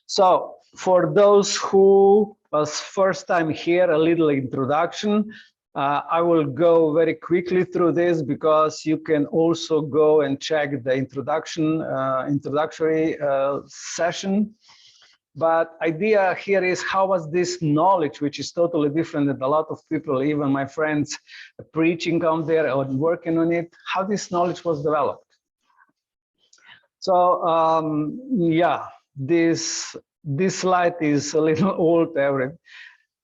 So for those who was first time here, a little introduction. I will go very quickly through this because you can also go and check the introductory session. But idea here is how was this knowledge, which is totally different than a lot of people, even my friends preaching on there or working on it, how this knowledge was developed. So yeah, this slide is a little old,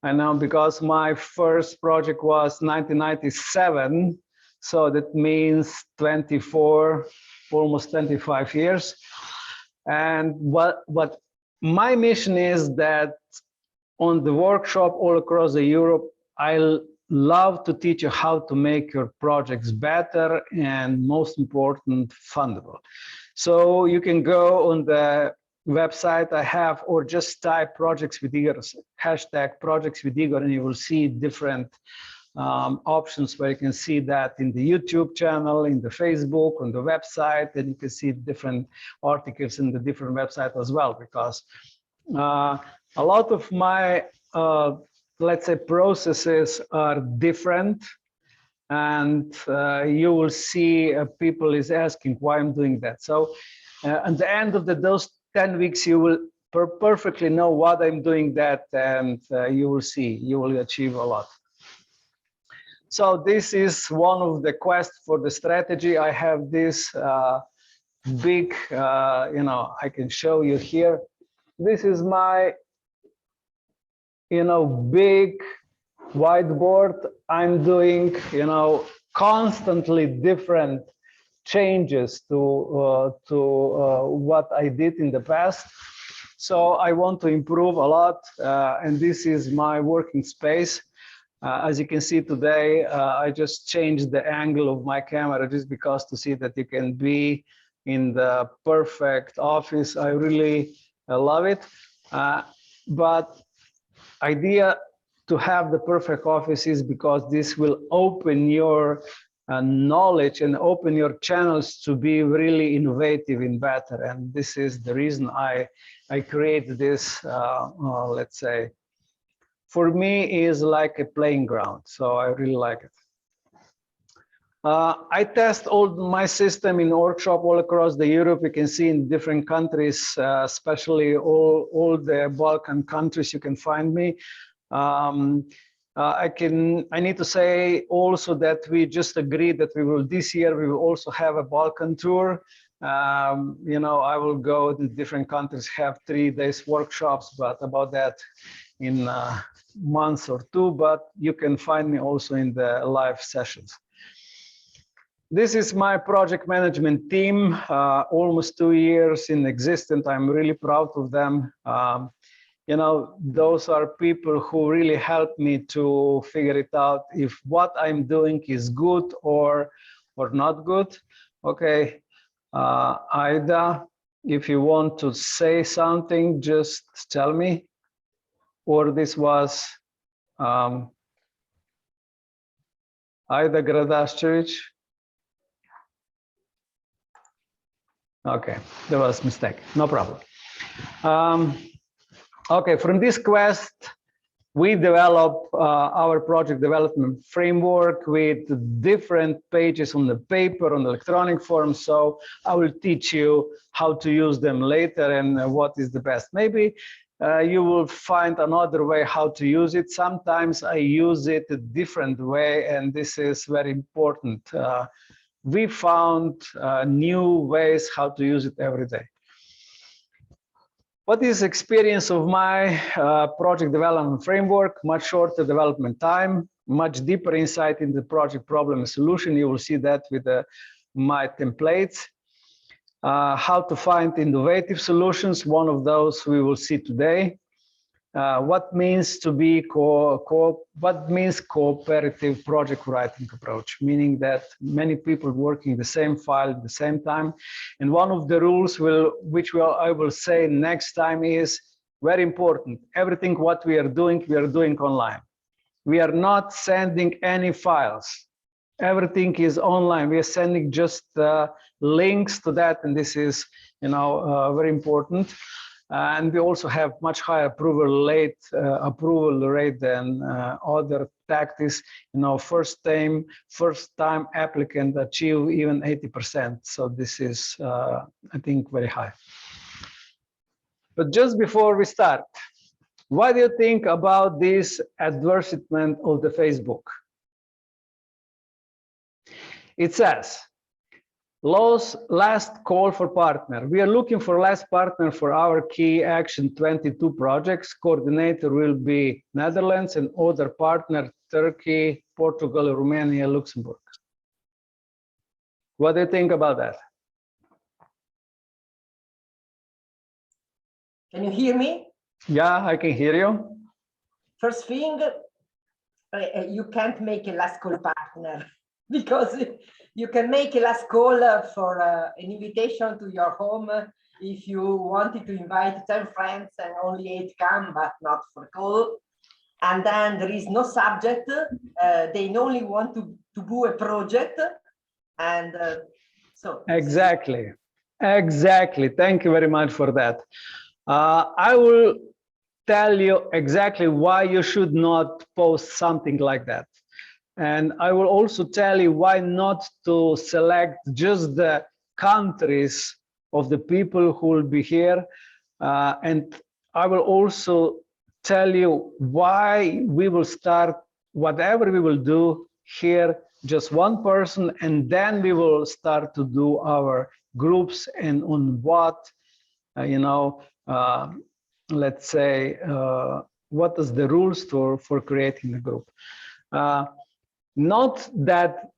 I know, because my first project was 1997, so that means 24, almost 25 years. And what my mission is that on the workshop all across the Europe, I love to teach you how to make your projects better and, most important, fundable. So you can go on the website I have, or just type projects with Igor, hashtag projects with Igor, and you will see different options where you can see that in the YouTube channel, in the Facebook, on the website, and you can see different articles in the different website as well, because a lot of my, let's say, processes are different, and you will see people is asking why I'm doing that. So at the end of those 10 weeks, you will perfectly know what I'm doing that, and you will see, you will achieve a lot. So this is one of the quests for the strategy. I have this big, you know, I can show you here. This is my, you know, big whiteboard. I'm doing, you know, constantly different changes to what I did in the past. So I want to improve a lot, and this is my working space. As you can see today, I just changed the angle of my camera just because to see that you can be in the perfect office. I really love it. But idea to have the perfect office is because this will open your knowledge and open your channels to be really innovative and better. And this is the reason I created this, let's say, for me is like a playing ground. So I really like it. I test all my system in workshop all across the Europe. You can see in different countries, especially all the Balkan countries, you can find me. I need to say also that we just agreed that we will, this year, we will also have a Balkan tour. You know, I will go to different countries, have 3 days workshops, but about that in months or 2, but you can find me also in the live sessions. This is my project management team, almost 2 years in existence. I'm really proud of them. You know, those are people who really help me to figure it out if what I'm doing is good or not good. Okay, Ida, if you want to say something, just tell me. Or this was Ida Gradashevich. Okay, there was a mistake, no problem. Okay, from this quest, we develop our project development framework with different pages on the paper, on the electronic form. So I will teach you how to use them later and what is the best. Maybe you will find another way how to use it. Sometimes I use it a different way, and this is very important. We found new ways how to use it every day. What is experience of my project development framework? Much shorter development time, much deeper insight in the project problem and solution. You will see that with my templates. How to find innovative solutions. One of those we will see today. What means to be what means cooperative project writing approach, meaning that many people working the same file at the same time. And one of the rules I will say next time is very important. Everything what we are doing online. We are not sending any files. Everything is online. We are sending just links to that, and this is, you know, very important. and we also have much higher approval rate than other tactics. You know, first time applicant achieve even 80%. So this is, I think, very high. But just before we start, what do you think about this advertisement of the Facebook? It says, last call for partner. We are looking for last partner for our key action 22 projects. Coordinator will be Netherlands and other partner Turkey, Portugal, Romania, Luxembourg. What do you think about that? Can you hear me? Yeah, I can hear you. First thing, you can't make a last call partner because you can make a last call for an invitation to your home if you wanted to invite 10 friends and only 8 come, but not for call. And then there is no subject. They only want to do a project. And so. Exactly. Thank you very much for that. I will tell you exactly why you should not post something like that. And I will also tell you why not to select just the countries of the people who will be here. And I will also tell you why we will start whatever we will do here, just one person, and then we will start to do our groups and on what, let's say, what is the rules for creating a group. Not that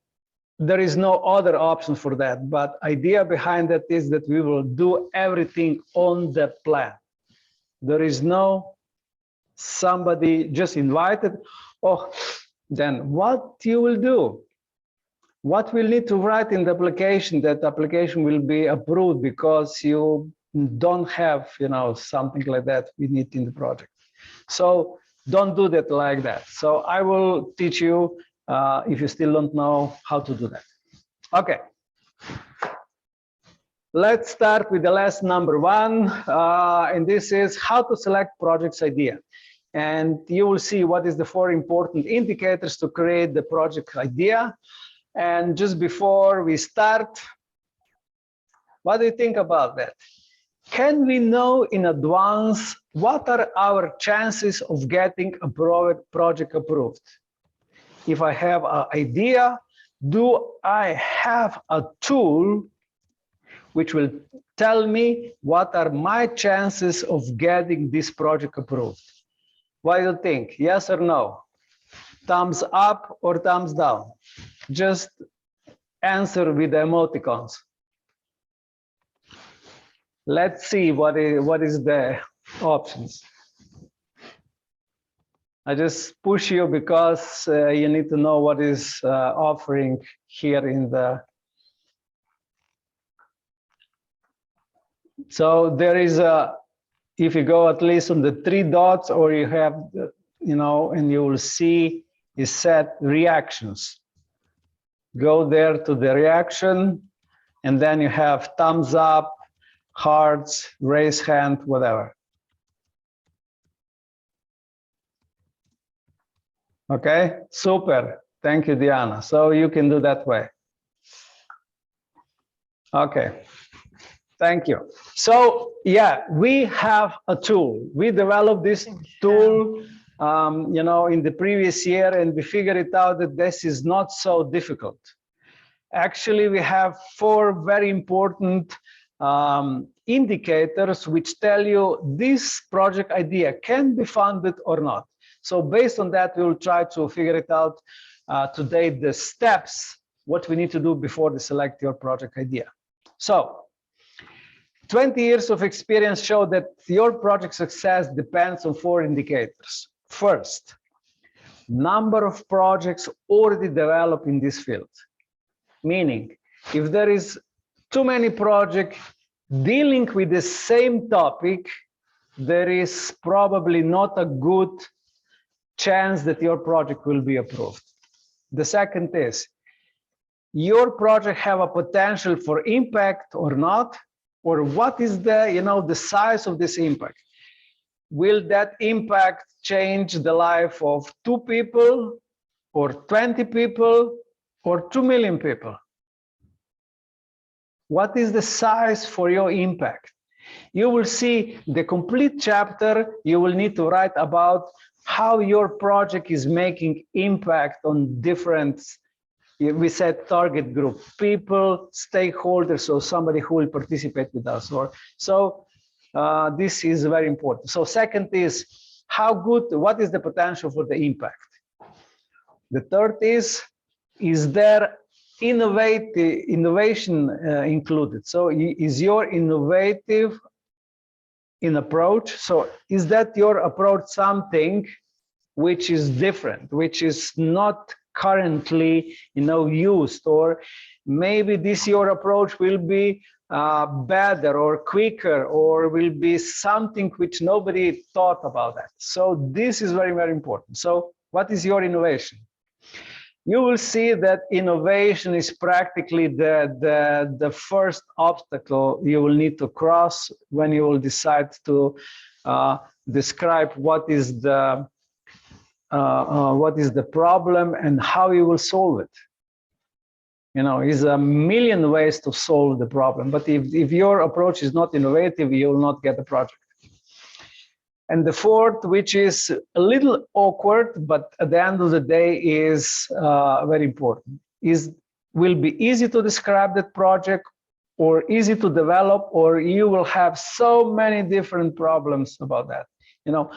there is no other option for that, but idea behind that is that we will do everything on the plan. There is no somebody just invited. Oh, then what you will do? What we'll need to write in the application, that application will be approved because you don't have, something like that we need in the project. So don't do that like that. So I will teach you if you still don't know how to do that. Okay. Let's start with the last number 1, and this is how to select project's idea. And you will see what is the 4 important indicators to create the project idea. And just before we start, what do you think about that? Can we know in advance what are our chances of getting a project approved? If I have an idea, do I have a tool which will tell me what are my chances of getting this project approved? What do you think? Yes or no? Thumbs up or thumbs down? Just answer with the emoticons. Let's see what is the options. I just push you because you need to know what is offering here in the. So there is a, if you go at least on the 3 dots, or you have, and you will see is set reactions. Go there to the reaction, and then you have thumbs up, hearts, raise hand, whatever. Okay, super. Thank you, Diana. So you can do that way. Okay, thank you. So yeah, we have a tool. We developed this tool, in the previous year, and we figured it out that this is not so difficult. Actually, we have 4 very important indicators which tell you this project idea can be funded or not. So based on that, we will try to figure it out today, the steps, what we need to do before we select your project idea. So 20 years of experience show that your project success depends on 4 indicators. First, number of projects already developed in this field. Meaning, if there is too many projects dealing with the same topic, there is probably not a good chance that your project will be approved. The second is, your project have a potential for impact or not. Or what is the, the size of this impact? Will that impact change the life of 2 people or 20 people or 2 million people? What is the size for your impact? You will see the complete chapter. You will need to write about how your project is making impact on different, we said target group, people, stakeholders, so somebody who will participate with us. Or so this is very important. So second is what is the potential for the impact? The third is there innovation included? So is your innovative in approach? So is that your approach something which is different, which is not currently used, or maybe this your approach will be better or quicker, or will be something which nobody thought about that. So this is very, very important. So what is your innovation? You will see that innovation is practically the first obstacle you will need to cross when you will decide to describe what is the problem and how you will solve it. Is a million ways to solve the problem, but if your approach is not innovative, you will not get the project. And the fourth, which is a little awkward, but at the end of the day is very important, will be easy to describe that project, or easy to develop, or you will have so many different problems about that.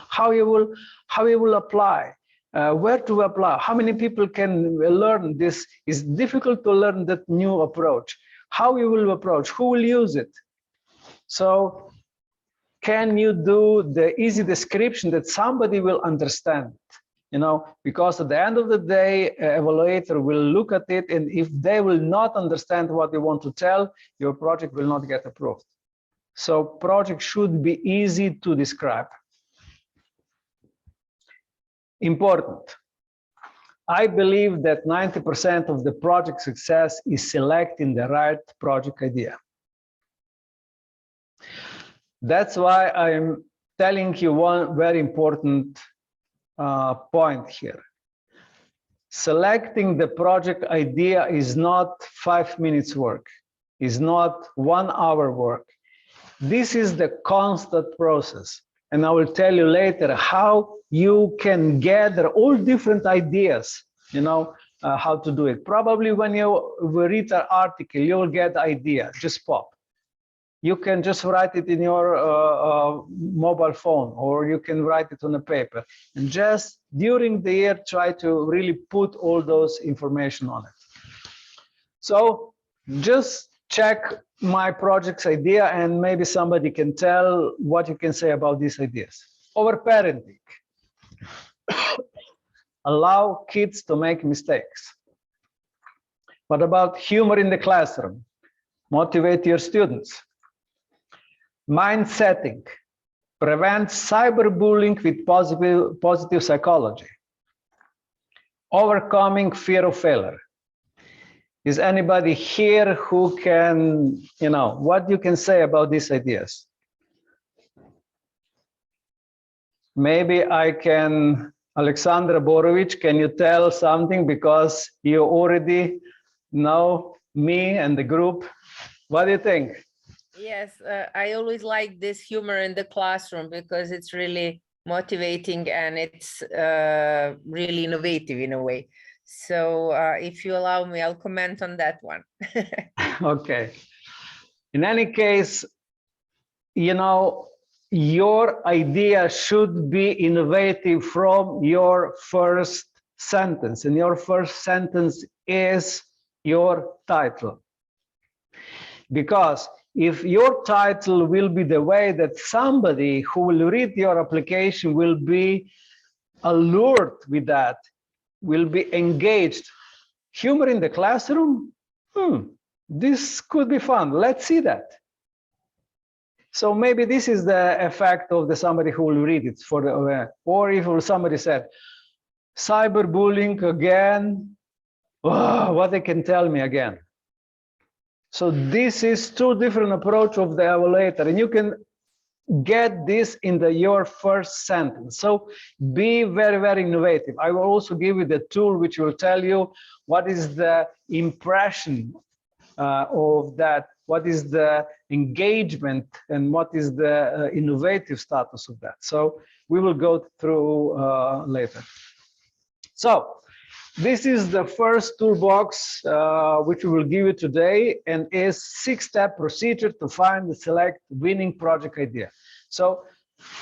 How you will apply, where to apply, how many people can learn this. Is difficult to learn that new approach. How you will approach, who will use it? So can you do the easy description that somebody will understand? Because at the end of the day, evaluator will look at it, and if they will not understand what you want to tell, your project will not get approved. So project should be easy to describe. Important. I believe that 90% of the project success is selecting the right project idea. That's why I'm telling you one very important point here. Selecting the project idea is not 5 minutes work, is not 1 hour work. This is the constant process. And I will tell you later how you can gather all different ideas, how to do it. Probably when you read an article, you will get the idea, just pop. You can just write it in your mobile phone, or you can write it on a paper, and just during the year try to really put all those information on it. So just check my project's idea, and maybe somebody can tell what you can say about these ideas. Overparenting. Allow kids to make mistakes. What about humor in the classroom? Motivate your students. Mind setting. Prevent cyberbullying with positive psychology. Overcoming fear of failure. Is anybody here who can, what you can say about these ideas? Maybe I can, Alexandra Borovic, can you tell something, because you already know me and the group? What do you think? Yes, I always like this humor in the classroom, because it's really motivating and it's really innovative in a way. So if you allow me, I'll comment on that one. Okay. In any case, your idea should be innovative from your first sentence, and your first sentence is your title. Because if your title will be the way that somebody who will read your application will be allured with that, will be engaged. Humor in the classroom? This could be fun. Let's see that. So maybe this is the effect of somebody who will read it for the, or if somebody said, cyberbullying again, what they can tell me again. So this is two different approach of the evaluator, and you can get this in your first sentence. So be very, very innovative. I will also give you the tool which will tell you what is the impression of that, what is the engagement, and what is the innovative status of that. So we will go through later. So this is the first toolbox which we will give you today, and is 6-step procedure to find and select winning project idea. So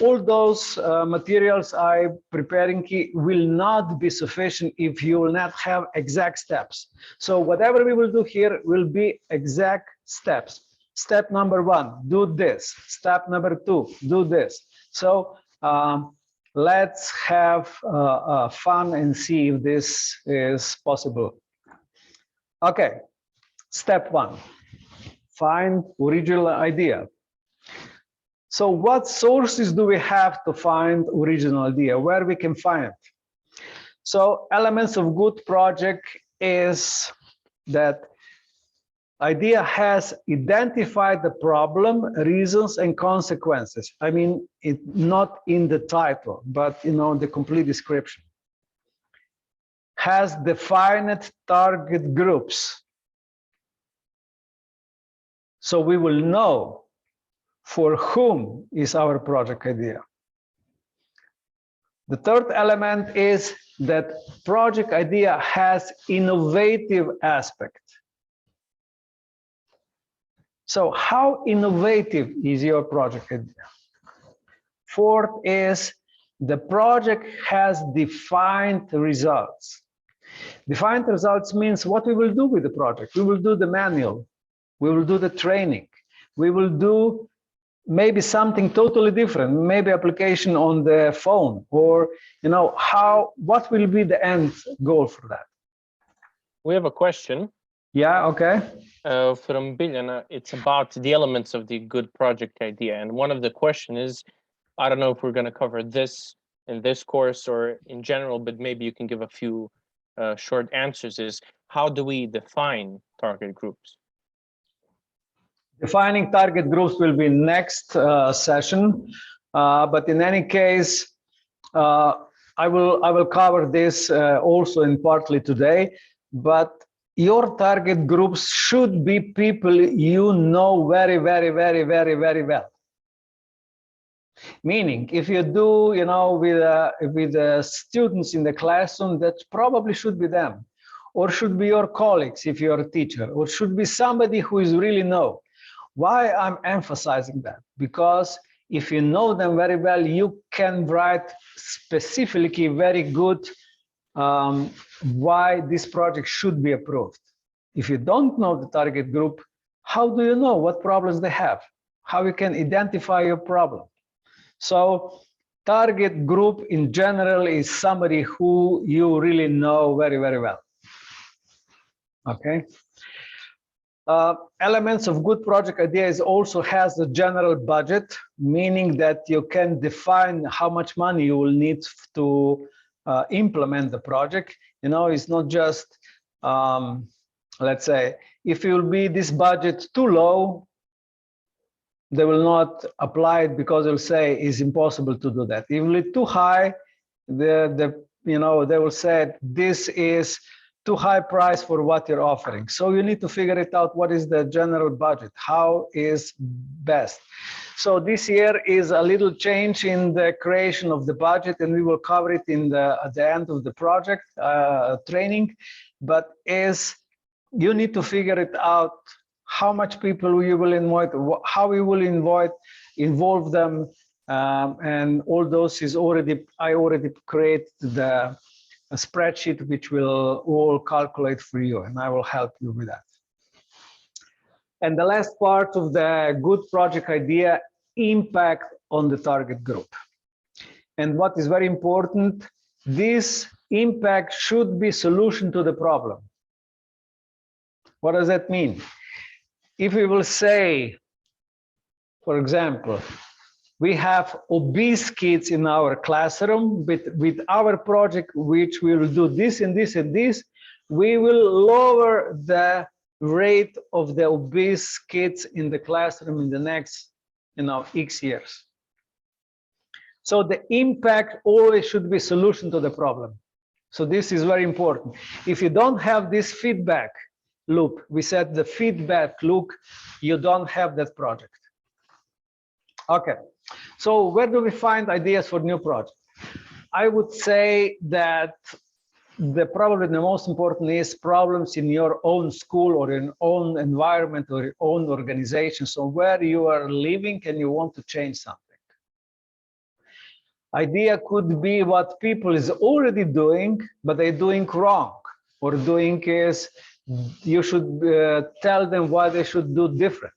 all those materials I'm preparing will not be sufficient if you will not have exact steps. So whatever we will do here will be exact steps. Step number 1, do this. Step number 2, do this. So let's have fun and see if this is possible. Okay, step 1, find original idea. So what sources do we have to find original idea, where we can find it? So elements of good project is that idea has identified the problem, reasons, and consequences. I mean, it not in the title, but the complete description. Has defined target groups. So we will know for whom is our project idea. The third element is that project idea has innovative aspect. So how innovative is your project idea? Fourth is the project has defined results. Defined results means what we will do with the project. We will do the manual, we will do the training, we will do maybe something totally different, maybe application on the phone, or what will be the end goal for that? We have a question. Yeah, okay. From Biljana. It's about the elements of the good project idea. And one of the question is, I don't know if we're going to cover this in this course or in general, but maybe you can give a few short answers, is how do we define target groups? Defining target groups will be next session, but in any case, I will cover this also in partly today. But your target groups should be people you know very, very, very, very, very well. Meaning, if you do, with the students in the classroom, that probably should be them, or should be your colleagues if you're a teacher, or should be somebody who is really know. Why I'm emphasizing that? Because if you know them very well, you can write specifically very good why this project should be approved. If you don't know the target group, how do you know what problems they have? How you can identify your problem? So target group in general is somebody who you really know very, very well. Okay. Elements of good project ideas also has a general budget, meaning that you can define how much money you will need to implement the project. It's not just, let's say, if it will be this budget too low, they will not apply it because they'll say it's impossible to do that. If it will be too high, they will say this is too high price for what you're offering. So you need to figure it out. What is the general budget? How is best? So this year is a little change in the creation of the budget, and we will cover it at the end of the project training. But you need to figure it out how much people you will invite, how you will involve them, and all those is I already create a spreadsheet which will all calculate for you, and I will help you with that. And the last part of the good project idea, impact on the target group. And what is very important, this impact should be solution to the problem. What does that mean? If we will say, for example, we have obese kids in our classroom, with our project, which we will do this and this and this, we will lower the rate of the obese kids in the classroom in the next, X years. So the impact always should be solution to the problem. So this is very important. If you don't have this feedback loop, we said the feedback loop, you don't have that project. Okay, so where do we find ideas for new projects? I would say that probably the most important is problems in your own school or in your own environment or your own organization. So where you are living and you want to change something. Idea could be what people is already doing, but they're doing wrong. Or doing is, you should tell them what they should do different.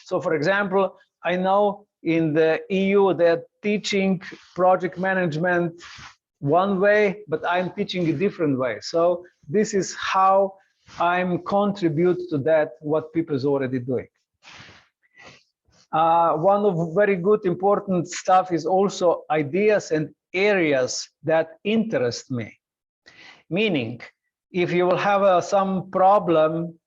So for example, I know in the EU, they're teaching project management one way, but I'm teaching a different way. So this is how I'm contribute to that, what people is already doing. One of very good important stuff is also ideas and areas that interest me. Meaning, if you will have some problem,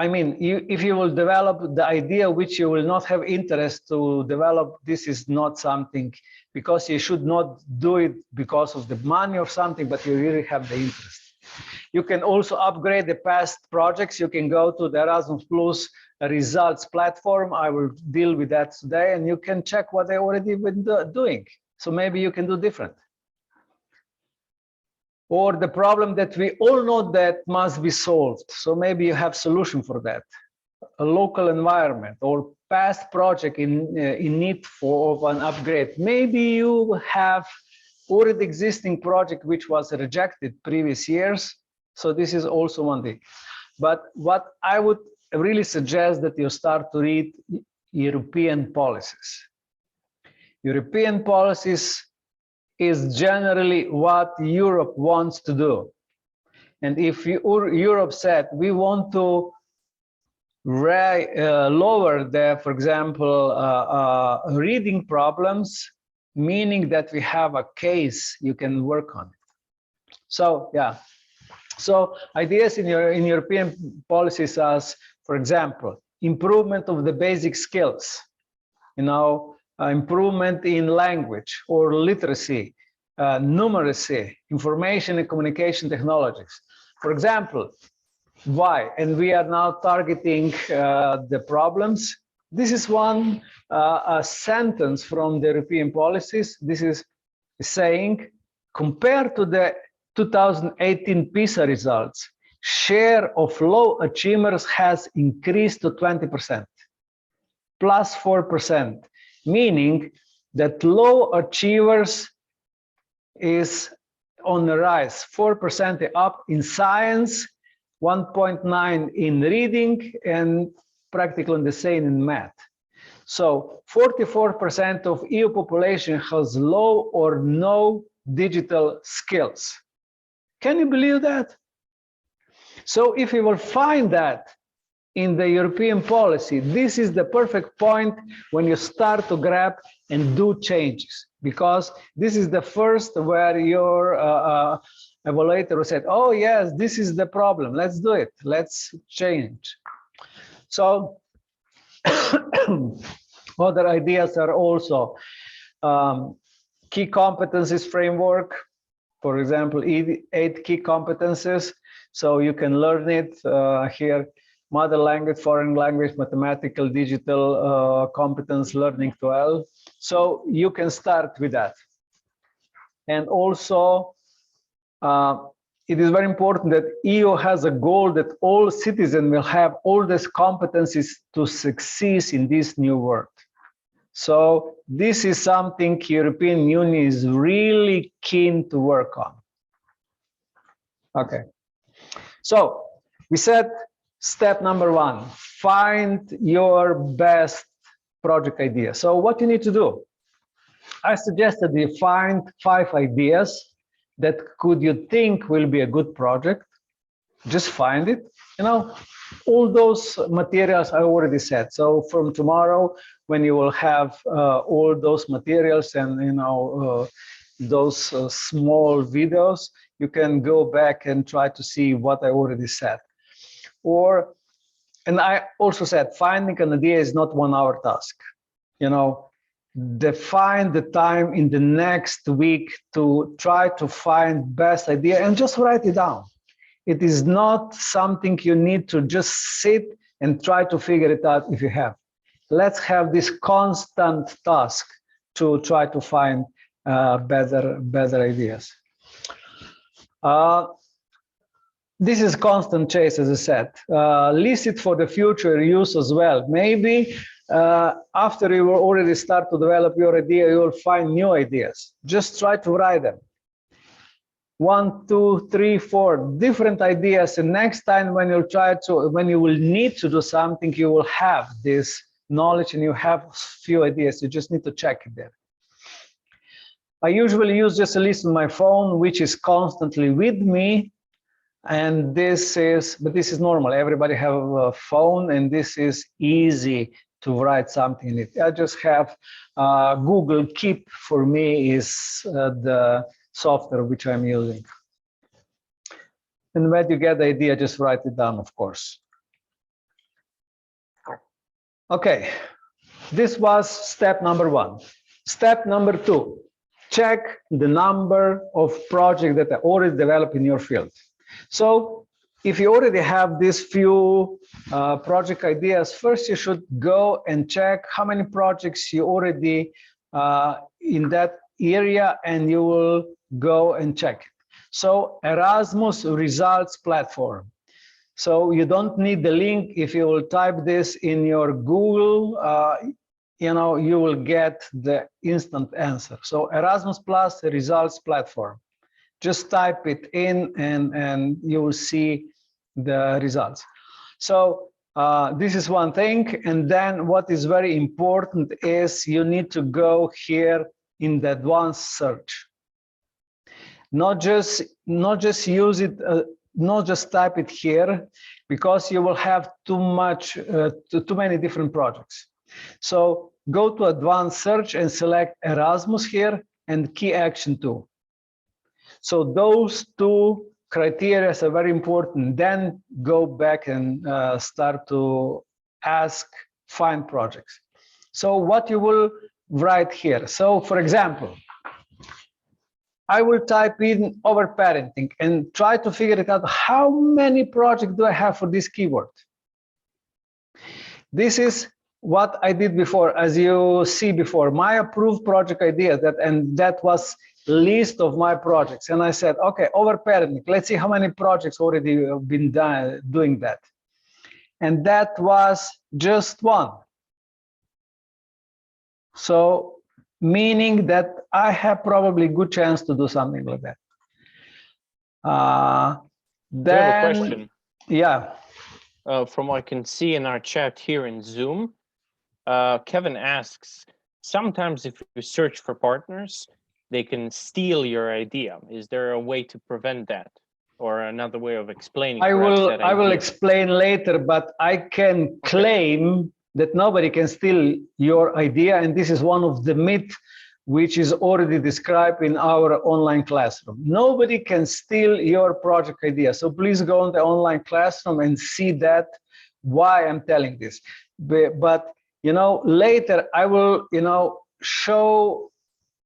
if you will develop the idea which you will not have interest to develop, this is not something, because you should not do it because of the money or something, but you really have the interest. You can also upgrade the past projects. You can go to the Erasmus Plus results platform. I will deal with that today, and you can check what they already been doing. So maybe you can do different. Or the problem that we all know that must be solved. So maybe you have solution for that. A local environment or past project in need of an upgrade. Maybe you have already existing project which was rejected previous years. So this is also one thing. But what I would really suggest that you start to read European policies. European policies is generally what Europe wants to do. And if Europe said, we want to lower the, for example, reading problems, meaning that we have a case you can work on it. So, yeah. So ideas in European policies as, for example, improvement of the basic skills, improvement in language or literacy, numeracy, information and communication technologies. For example, why? And we are now targeting the problems. This is one a sentence from the European policies. This is saying, compared to the 2018 PISA results, share of low achievers has increased to 20%, plus 4%, meaning that low achievers is on the rise, 4% up in science, 1.9 in reading, and practically the same in math. So 44% of EU population has low or no digital skills. Can you believe that? So if you will find that in the European policy, this is the perfect point when you start to grab and do changes, because this is the first where your evaluator said, oh yes, this is the problem, let's do it, let's change. So other ideas are also key competencies framework. For example, 8 key competencies. So you can learn it here: mother language, foreign language, mathematical, digital competence, learning 12. So you can start with that. And also, it is very important that EU has a goal that all citizens will have all these competencies to succeed in this new world. So this is something European Union is really keen to work on. Okay. So we said step number 1, find your best project idea. So what you need to do? I suggested you find 5 ideas that you think will be a good project. Just find it. All those materials I already said. So from tomorrow, when you will have all those materials and those small videos, you can go back and try to see what I already said. Or and I also said, finding an idea is not 1 hour task. You know, define the time in the next week to try to find best idea and just write it down. It is not something you need to just sit and try to figure it out if you have. Let's have this constant task to try to find better ideas. This is constant chase, as I said. List it for the future use as well. Maybe after you already start to develop your idea, you will find new ideas. Just try to write them. 1, 2, 3, 4 different ideas, and next time when you will need to do something, you will have this knowledge and you have few ideas. You just need to check it there. I usually use just a list on my phone, which is constantly with me. And this is normal. Everybody have a phone, and this is easy to write something in it. I just have Google Keep for me is the software which I'm using. And when you get the idea, just write it down, of course. Okay, this was step number 1. Step number 2, check the number of projects that are already developed in your field. So if you already have these few project ideas, first you should go and check how many projects you already in that area, and you will go and check. So Erasmus results platform. So you don't need the link. If you will type this in your Google, you know, you will get the instant answer. So Erasmus Plus results platform. Just type it in and you will see the results. So this is one thing. And then what is very important is you need to go here in the advanced search. Not just use it, not just type it here, because you will have too many different projects. So go to advanced search and select Erasmus here and key action 2. So those 2 criteria are very important. Then go back and start to find projects. So what you will write here. So for example, I will type in overparenting and try to figure it out. How many projects do I have for this keyword? This is what I did before. As you see before, my approved project idea, that was list of my projects. And I said, okay, overparenting, let's see how many projects already have been done doing that. And that was just 1. So meaning that I have probably good chance to do something like that. Then, I have a question. Yeah. From what I can see in our chat here in Zoom, Kevin asks, sometimes if you search for partners, they can steal your idea. Is there a way to prevent that? Or another way of explaining? I will explain later, but I can claim that nobody can steal your idea, and this is one of the myths which is already described in our online classroom. Nobody can steal your project idea. So please go on the online classroom and see that, why I'm telling this. But you know, later I will, you know, show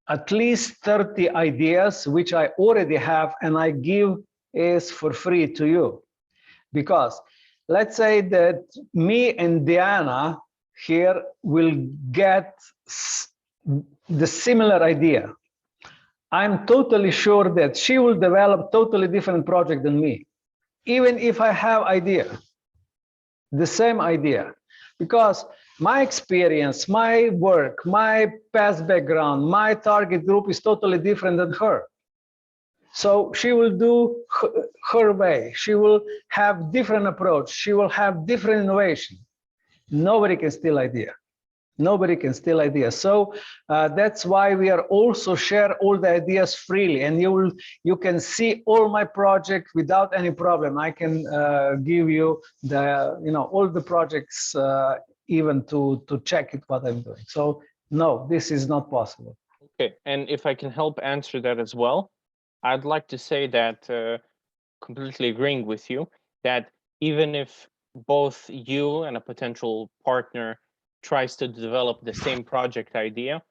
at least 30 ideas which I already have, and I give is for free to you. Because let's say that me and Diana here will get the similar idea. I'm totally sure that she will develop totally different project than me, even if I have idea, the same idea. Because my experience, my work, my past background, my target group is totally different than her. So she will do her way. She will have different approach. She will have different innovation. Nobody can steal idea. Nobody can steal ideas. So that's why we are also share all the ideas freely, and you can see all my projects without any problem. I can give you the all the projects even to check it what I'm doing. So no, this is not possible. Okay, and if I can help answer that as well, I'd like to say that completely agreeing with you that even if both you and a potential partner tries to develop the same project idea,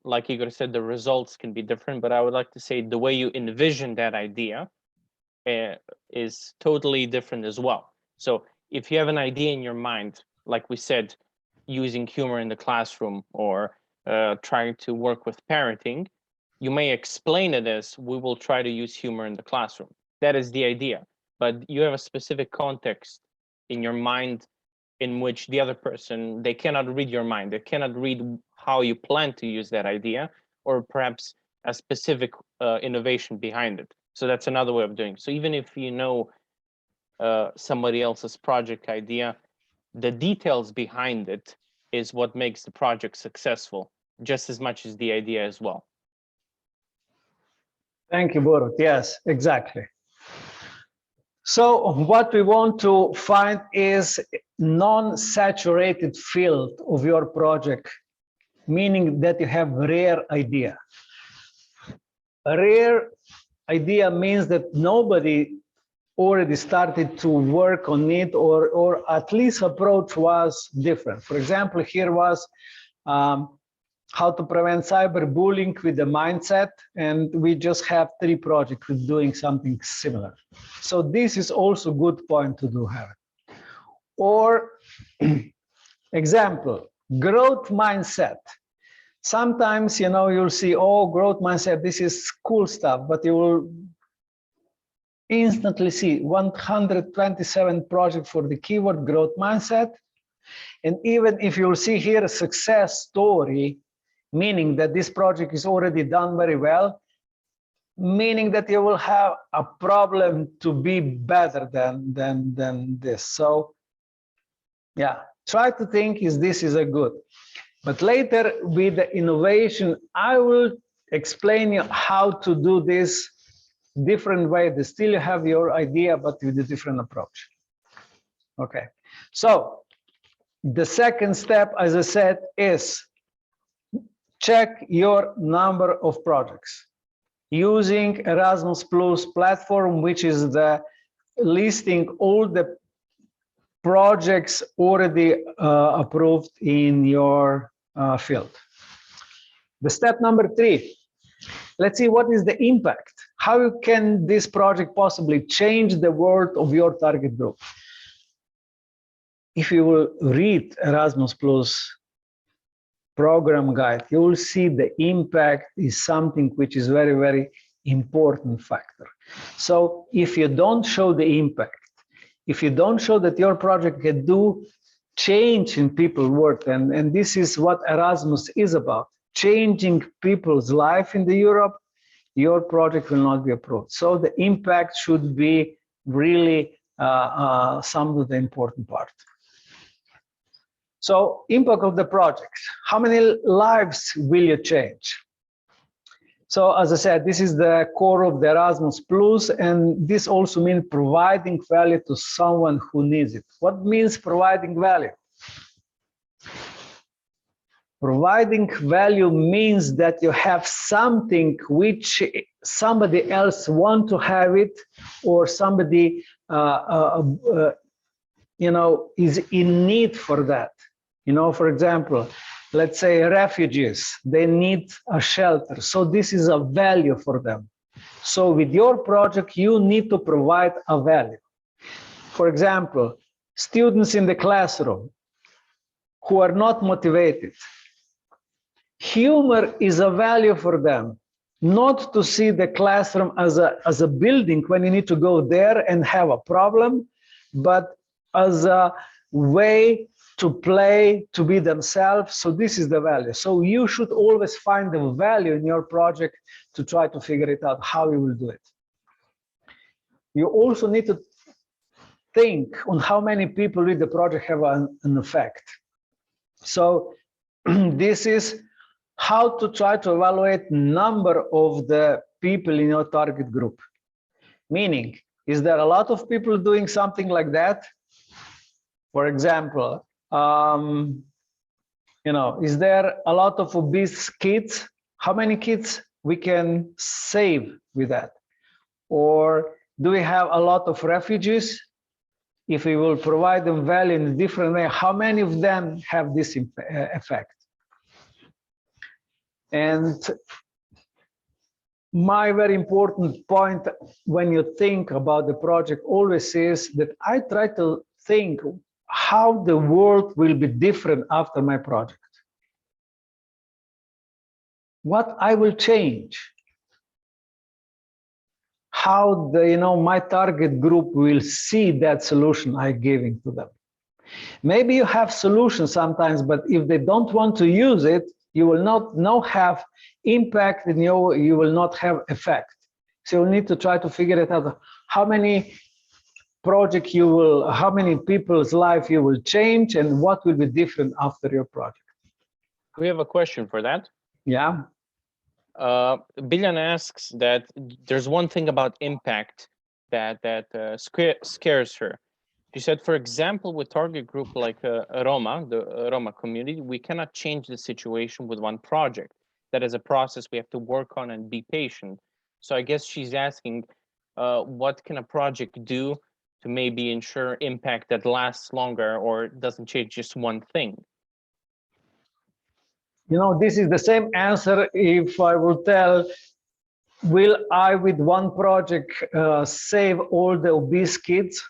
like Igor said, the results can be different, but I would like to say the way you envision that idea is totally different as well. So if you have an idea in your mind, like we said, using humor in the classroom or trying to work with parenting, you may explain it as we will try to use humor in the classroom. That is the idea, but you have a specific context in your mind in which the other person, they cannot read your mind. They cannot read how you plan to use that idea, or perhaps a specific innovation behind it. So that's another way of doing it. So even if you know somebody else's project idea, the details behind it is what makes the project successful, just as much as the idea as well. Thank you, Borut. Yes, exactly. So what we want to find is non-saturated field of your project, meaning that you have rare idea. A rare idea means that nobody already started to work on it, or at least approach was different. For example, here was how to prevent cyberbullying with the mindset, and we just have 3 projects with doing something similar. So this is also a good point to do have. Or example, growth mindset. Sometimes, you know, you'll see, oh, growth mindset, this is cool stuff, but you will instantly see 127 projects for the keyword growth mindset. And even if you'll see here a success story, meaning that this project is already done very well, meaning that you will have a problem to be better than this. So yeah, try to think is this is a good. But later with the innovation, I will explain you how to do this different way. They still have your idea, but with a different approach. Okay, so the second step, as I said, is check your number of projects using Erasmus Plus platform, which is the listing all the projects already approved in your field. The step number 3, let's see what is the impact. How can this project possibly change the world of your target group? If you will read Erasmus Plus program guide, you will see the impact is something which is very, very important factor. So if you don't show the impact, if you don't show that your project can do change in people's world, and this is what Erasmus is about, changing people's life in the Europe, your project will not be approved. So the impact should be really some of the important part. So impact of the project, how many lives will you change? So as I said, this is the core of the Erasmus Plus, and this also means providing value to someone who needs it. What means providing value? Providing value means that you have something which somebody else want to have it, or somebody you know, is in need for that. You know, for example, let's say refugees, they need a shelter. So this is a value for them. So with your project, you need to provide a value. For example, students in the classroom who are not motivated, humor is a value for them. Not to see the classroom as a building when you need to go there and have a problem, but as a way to play, to be themselves. So this is the value. So you should always find the value in your project to try to figure it out how you will do it. You also need to think on how many people with the project have an effect. So this is how to try to evaluate number of the people in your target group. Meaning, is there a lot of people doing something like that? For example, you know, is there a lot of obese kids? How many kids we can save with that? Or do we have a lot of refugees? if we will provide them value in a different way, how many of them have this effect? And my very important point when you think about the project always is that I try to think how the world will be different after my project. What I will change. How the, my target group will see that solution I'm giving to them. Maybe you have solutions sometimes, but if they don't want to use it, you will not have impact and you will not have effect. So you need to try to figure it out. How many project you will, how many people's life you will change, and what will be different after your project. We have a question for that. Yeah. Billion asks that there's one thing about impact that scares her. She said, for example, with target group like Roma, the Roma community, we cannot change the situation with one project. That is a process we have to work on and be patient. So I guess she's asking, what can a project do to maybe ensure impact that lasts longer or doesn't change just one thing? This is the same answer if I will tell, will I with one project save all the obese kids?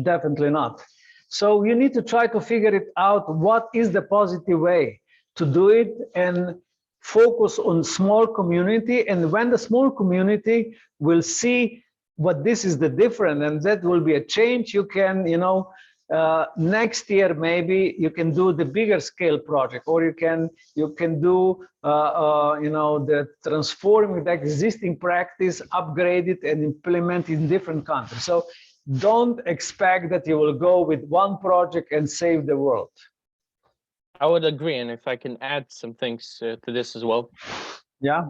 Definitely not. So you need to try to figure it out, what is the positive way to do it, and focus on small community. And when the small community will see what this is the difference, and that will be a change, you can, next year maybe you can do the bigger scale project, or you can do the transforming the existing practice, upgrade it and implement it in different countries. So don't expect that you will go with one project and save the world. I would agree, and if I can add some things to this as well. Yeah.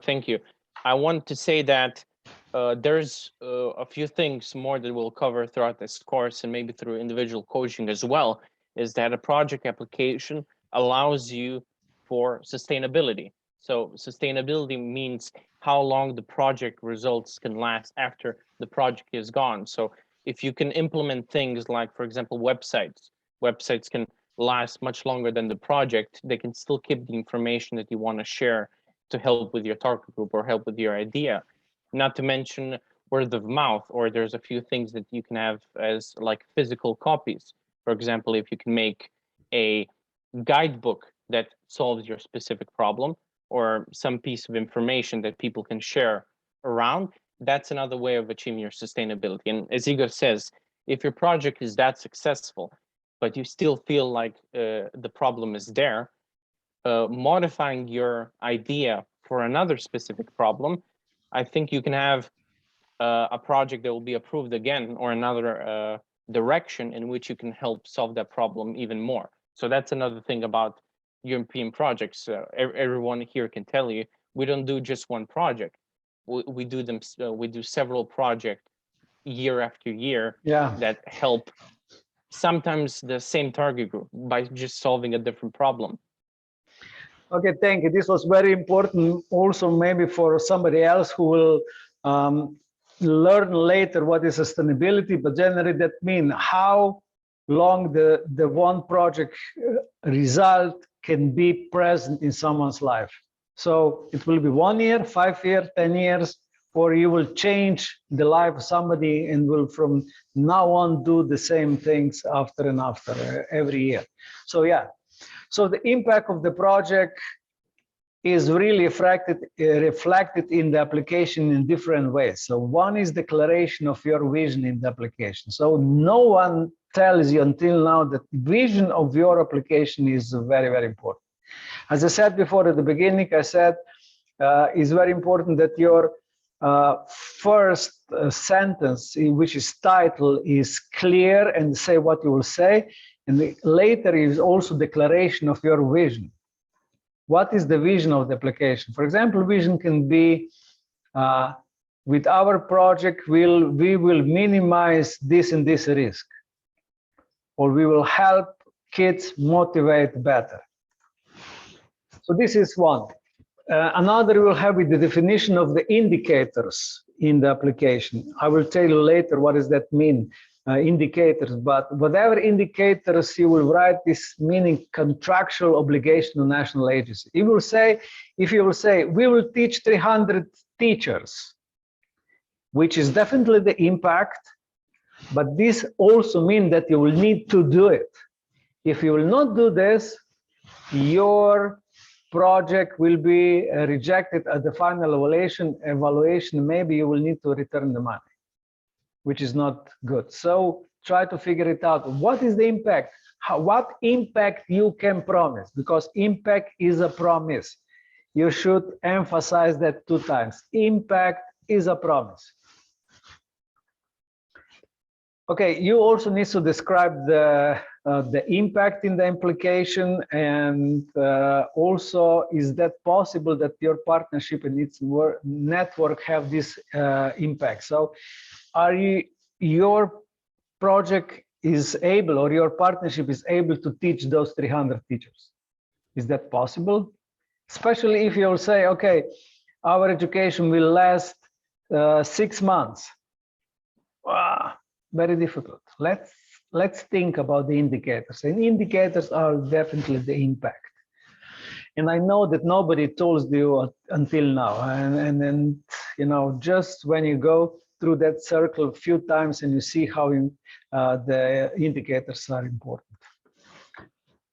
Thank you. I want to say that there's a few things more that we'll cover throughout this course, and maybe through individual coaching as well, is that a project application allows you for sustainability. So sustainability means how long the project results can last after the project is gone. So if you can implement things like, for example, websites can last much longer than the project, they can still keep the information that you want to share to help with your target group or help with your idea. Not to mention word of mouth, or there's a few things that you can have as like physical copies. For example, if you can make a guidebook that solves your specific problem, or some piece of information that people can share around, that's another way of achieving your sustainability. And as Igor says, if your project is that successful, but you still feel like the problem is there, modifying your idea for another specific problem, I think you can have a project that will be approved again, or another direction in which you can help solve that problem even more. So that's another thing about European projects. Everyone here can tell you, we don't do just one project. We do them. We do several projects year after year, that help sometimes the same target group by just solving a different problem. Okay, thank you. This was very important also maybe for somebody else who will learn later what is sustainability, but generally that means how long the one project result can be present in someone's life. So it will be 1 year, 5 years, 10 years, or you will change the life of somebody and will from now on do the same things after and after every year. So yeah, so the impact of the project is really reflected in the application in different ways. So one is declaration of your vision in the application. So no one tells you until now that vision of your application is very, very important. As I said before at the beginning, I said it's very important that your first sentence, which is title, is clear and say what you will say. And later is also declaration of your vision. What is the vision of the application? For example, vision can be, with our project, we will minimize this and this risk, or we will help kids motivate better. So this is one. Another will have with the definition of the indicators. in the application. I will tell you later what does that mean, indicators, but whatever indicators you will write is meaning contractual obligation on national agency. If you will say, we will teach 300 teachers, which is definitely the impact, but this also means that you will need to do it. If you will not do this, your project will be rejected at the final evaluation. Maybe you will need to return the money, which is not good. So try to figure it out. What is the impact? What impact you can promise? Because impact is a promise. You should emphasize that 2 times. Impact is a promise. Okay, you also need to describe the impact in the application, and also, is that possible that your partnership and its network have this impact? So your project is able, or your partnership is able to teach those 300 teachers? Is that possible? Especially if you'll say, okay, our education will last 6 months. Wow, very difficult. Let's think about the indicators. And indicators are definitely the impact. And I know that nobody told you until now. And then, you know, just when you go through that circle a few times and you see how the indicators are important.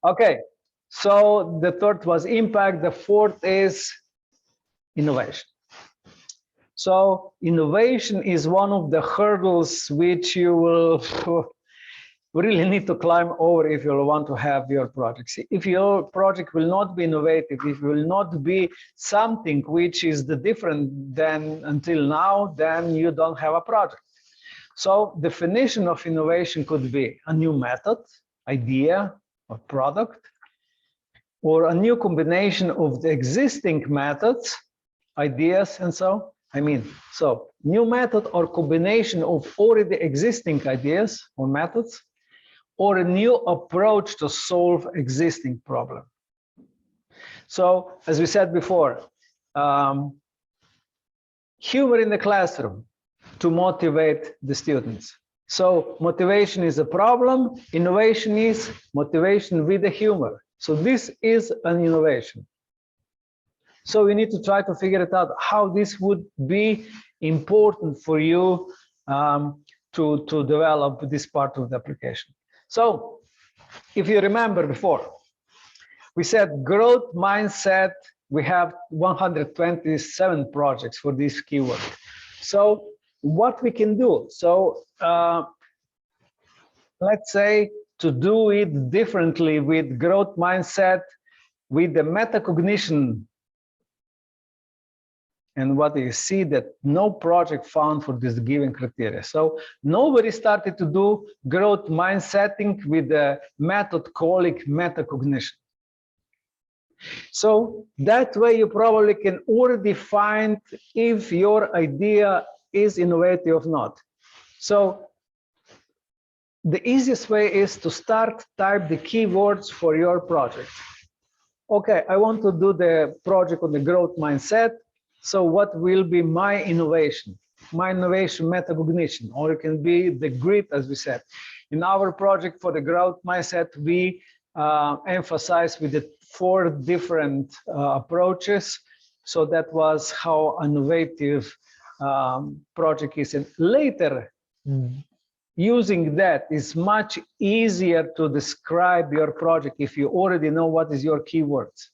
Okay, so the third was impact. The fourth is innovation. So innovation is one of the hurdles which you will really need to climb over if you want to have your project. If your project will not be innovative, if it will not be something which is the different than until now, then you don't have a project. So definition of innovation could be a new method, idea, or product, or a new combination of the existing methods, ideas, and so. So new method or combination of already existing ideas or methods, or a new approach to solve existing problem. So as we said before, humor in the classroom to motivate the students. So motivation is a problem, innovation is motivation with the humor. So this is an innovation. So we need to try to figure it out how this would be important for you to develop this part of the application. So if you remember before, we said growth mindset, we have 127 projects for this keyword. So what we can do? So let's say to do it differently with growth mindset, with the metacognition. And what you see that no project found for this given criteria. So nobody started to do growth mindsetting with the method called metacognition. So that way you probably can already find if your idea is innovative or not. So the easiest way is to start type the keywords for your project. Okay, I want to do the project on the growth mindset. So what will be my innovation? My innovation metacognition, or it can be the grit, as we said. In our project for the growth mindset, we emphasize with the 4 different approaches. So that was how innovative project is. And later, using that is much easier to describe your project if you already know what is your keywords.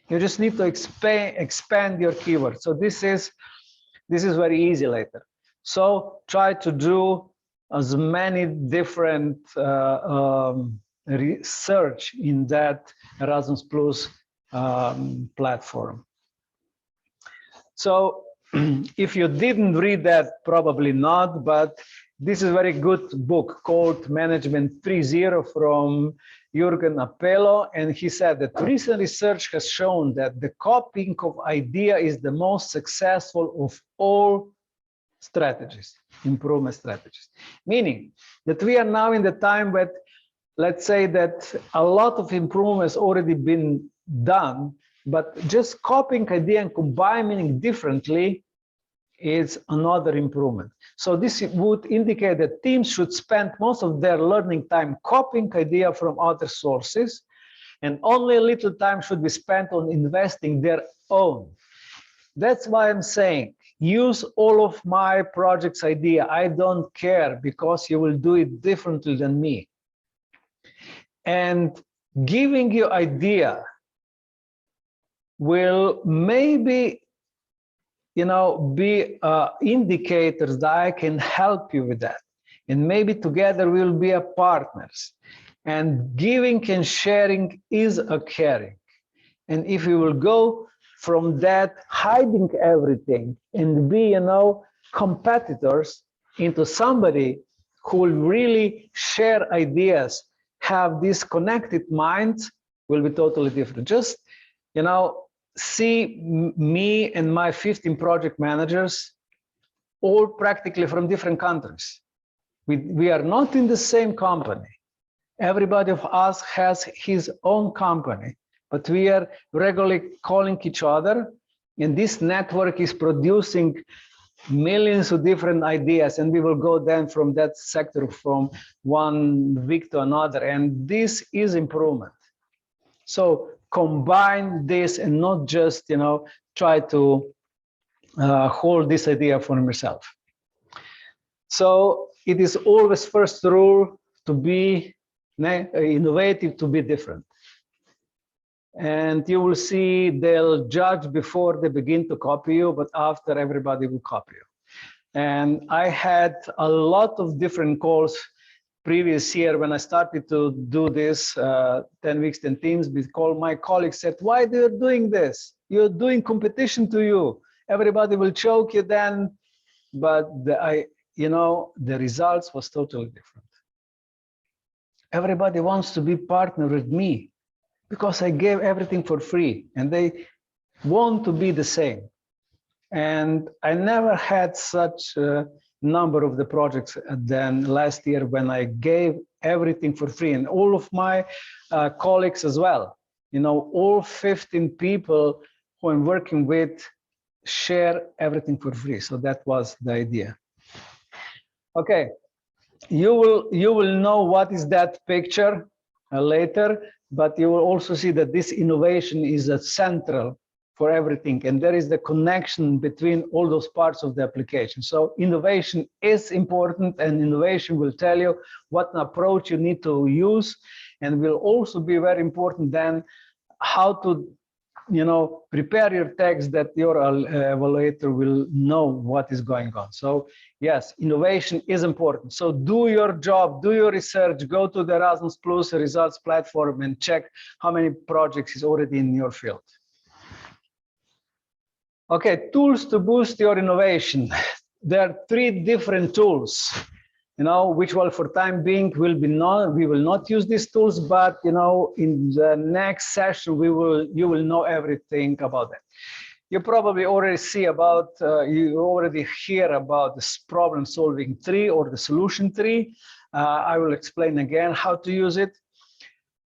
You just need to expand your keywords. So this is very easy later. So try to do as many different research in that Erasmus Plus platform. So if you didn't read that, probably not, but this is a very good book called Management 3.0 from Jürgen Appelo, and he said that recent research has shown that the copying of idea is the most successful of all strategies, improvement strategies. Meaning that we are now in the time where, let's say that a lot of improvements already been done, but just copying idea and combining differently is another improvement. So this would indicate that teams should spend most of their learning time copying ideas from other sources, and only a little time should be spent on investing their own. That's why I'm saying, use all of my project's idea. I don't care, because you will do it differently than me. And giving you idea will maybe, you know, be indicators that I can help you with that. And maybe together we'll be a partners. And giving and sharing is a caring. And if we will go from that hiding everything and be, you know, competitors into somebody who will really share ideas, have these connected minds, will be totally different. Just, you know, see me and my 15 project managers, all practically from different countries. We are not in the same company. Everybody of us has his own company, but we are regularly calling each other, and this network is producing millions of different ideas, and we will go then from that sector from one week to another, and this is improvement. So combine this and not just, you know, try to hold this idea for yourself. So it is always first rule to be innovative, to be different. And you will see they'll judge before they begin to copy you, but after, everybody will copy you. And I had a lot of different calls previous year when I started to do this 10 weeks, 10 teams. My colleagues said, why are you doing this? You're doing competition to you. Everybody will choke you then. But you know, the results was totally different. Everybody wants to be partner with me because I gave everything for free, and they want to be the same. And I never had such a number of the projects than last year when I gave everything for free, and all of my colleagues as well. You know, all 15 people who I'm working with share everything for free. So that was the idea. Okay, you will know what is that picture later, but you will also see that this innovation is central for everything, and there is the connection between all those parts of the application. So innovation is important, and innovation will tell you what approach you need to use, and will also be very important then how to, you know, prepare your text that your evaluator will know what is going on. So yes, innovation is important. So do your job, do your research, go to the Erasmus Plus results platform and check how many projects is already in your field. Okay, tools to boost your innovation. There are 3 different tools, you know, which will for time being we will not use these tools, but you know, in the next session you will know everything about that. You probably already see about, you already hear about this problem solving tree or the solution tree. I will explain again how to use it.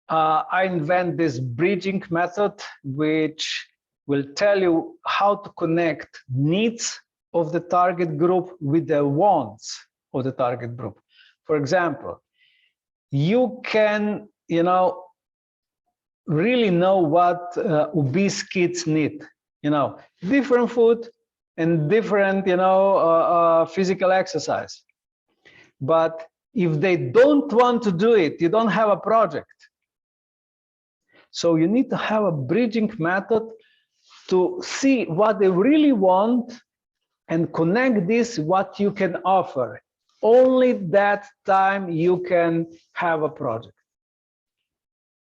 I invent this bridging method, which will tell you how to connect needs of the target group with the wants of the target group. For example, you can, you know, really know what obese kids need. You know, different food and different, you know, physical exercise. But if they don't want to do it, you don't have a project. So you need to have a bridging method to see what they really want and connect this what you can offer. Only that time you can have a project.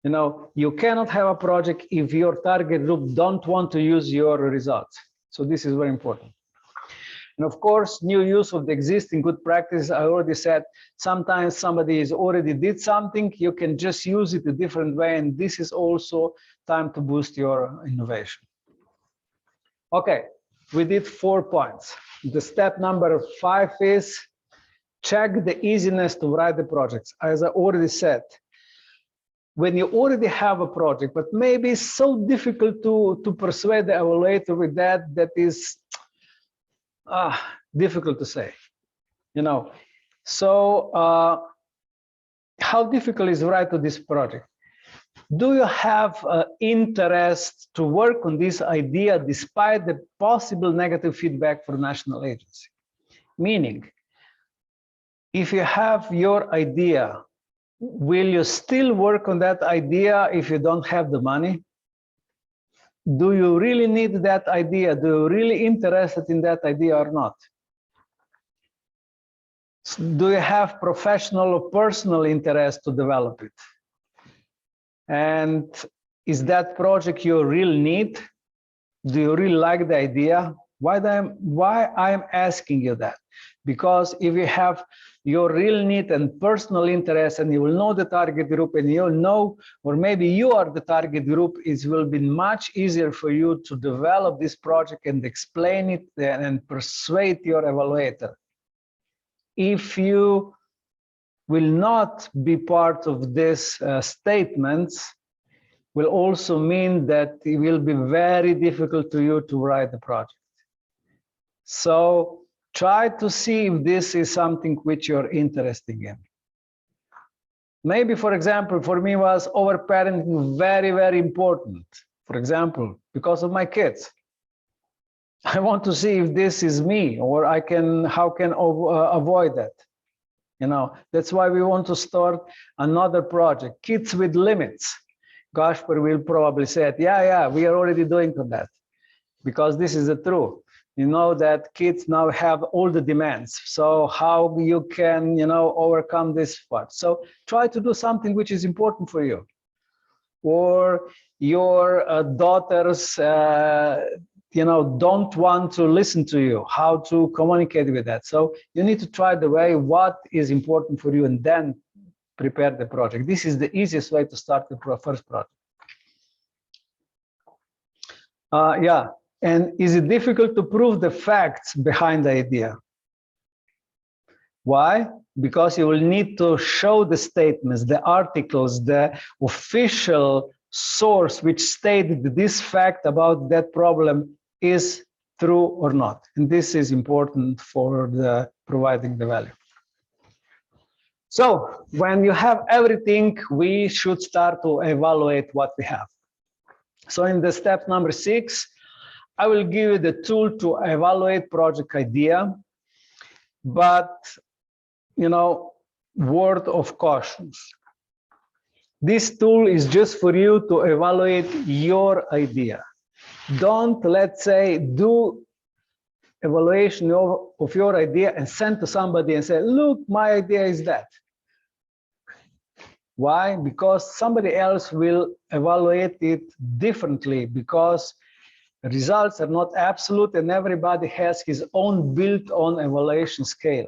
You know, you cannot have a project if your target group don't want to use your results. So this is very important. And of course, new use of the existing good practice. I already said, sometimes somebody is already did something, you can just use it a different way. And this is also time to boost your innovation. Okay, we did 4 points. The step number 5 is check the easiness to write the projects. As I already said, when you already have a project, but maybe it's so difficult to persuade the evaluator with that is, Difficult to say, you know. So how difficult is right to this project? Do you have interest to work on this idea despite the possible negative feedback from national agency? Meaning, if you have your idea, will you still work on that idea if you don't have the money? Do you really need that idea? Do you really interested in that idea or not? Do you have professional or personal interest to develop it? And is that project you really need? Do you really like the idea? Why I'm asking you that? Because if you have your real need and personal interest, and you will know the target group, and you'll know, or maybe you are the target group, it will be much easier for you to develop this project and explain it and persuade your evaluator. If you will not be part of this statements, will also mean that it will be very difficult to you to write the project. So try to see if this is something which you're interested in. Maybe, for example, for me was overparenting very, very important. For example, because of my kids. I want to see if this is me, or how can avoid that. You know, that's why we want to start another project, Kids with Limits. Gaspar will probably say, yeah, we are already doing that, because this is the truth. You know that kids now have all the demands. So how you can, you know, overcome this part. So try to do something which is important for you. Or your daughters, you know, don't want to listen to you, how to communicate with that. So you need to try the way what is important for you and then prepare the project. This is the easiest way to start the first project. Yeah, and is it difficult to prove the facts behind the idea? Why? Because you will need to show the statements, the articles, the official source which stated that this fact about that problem is true or not. And this is important for the providing the value. So when you have everything, we should start to evaluate what we have. So in the step number 6, I will give you the tool to evaluate project idea, but, you know, word of caution. This tool is just for you to evaluate your idea. Don't, let's say, do evaluation of your idea and send to somebody and say, look, my idea is that. Why? Because somebody else will evaluate it differently, because results are not absolute and everybody has his own built-on evaluation scale,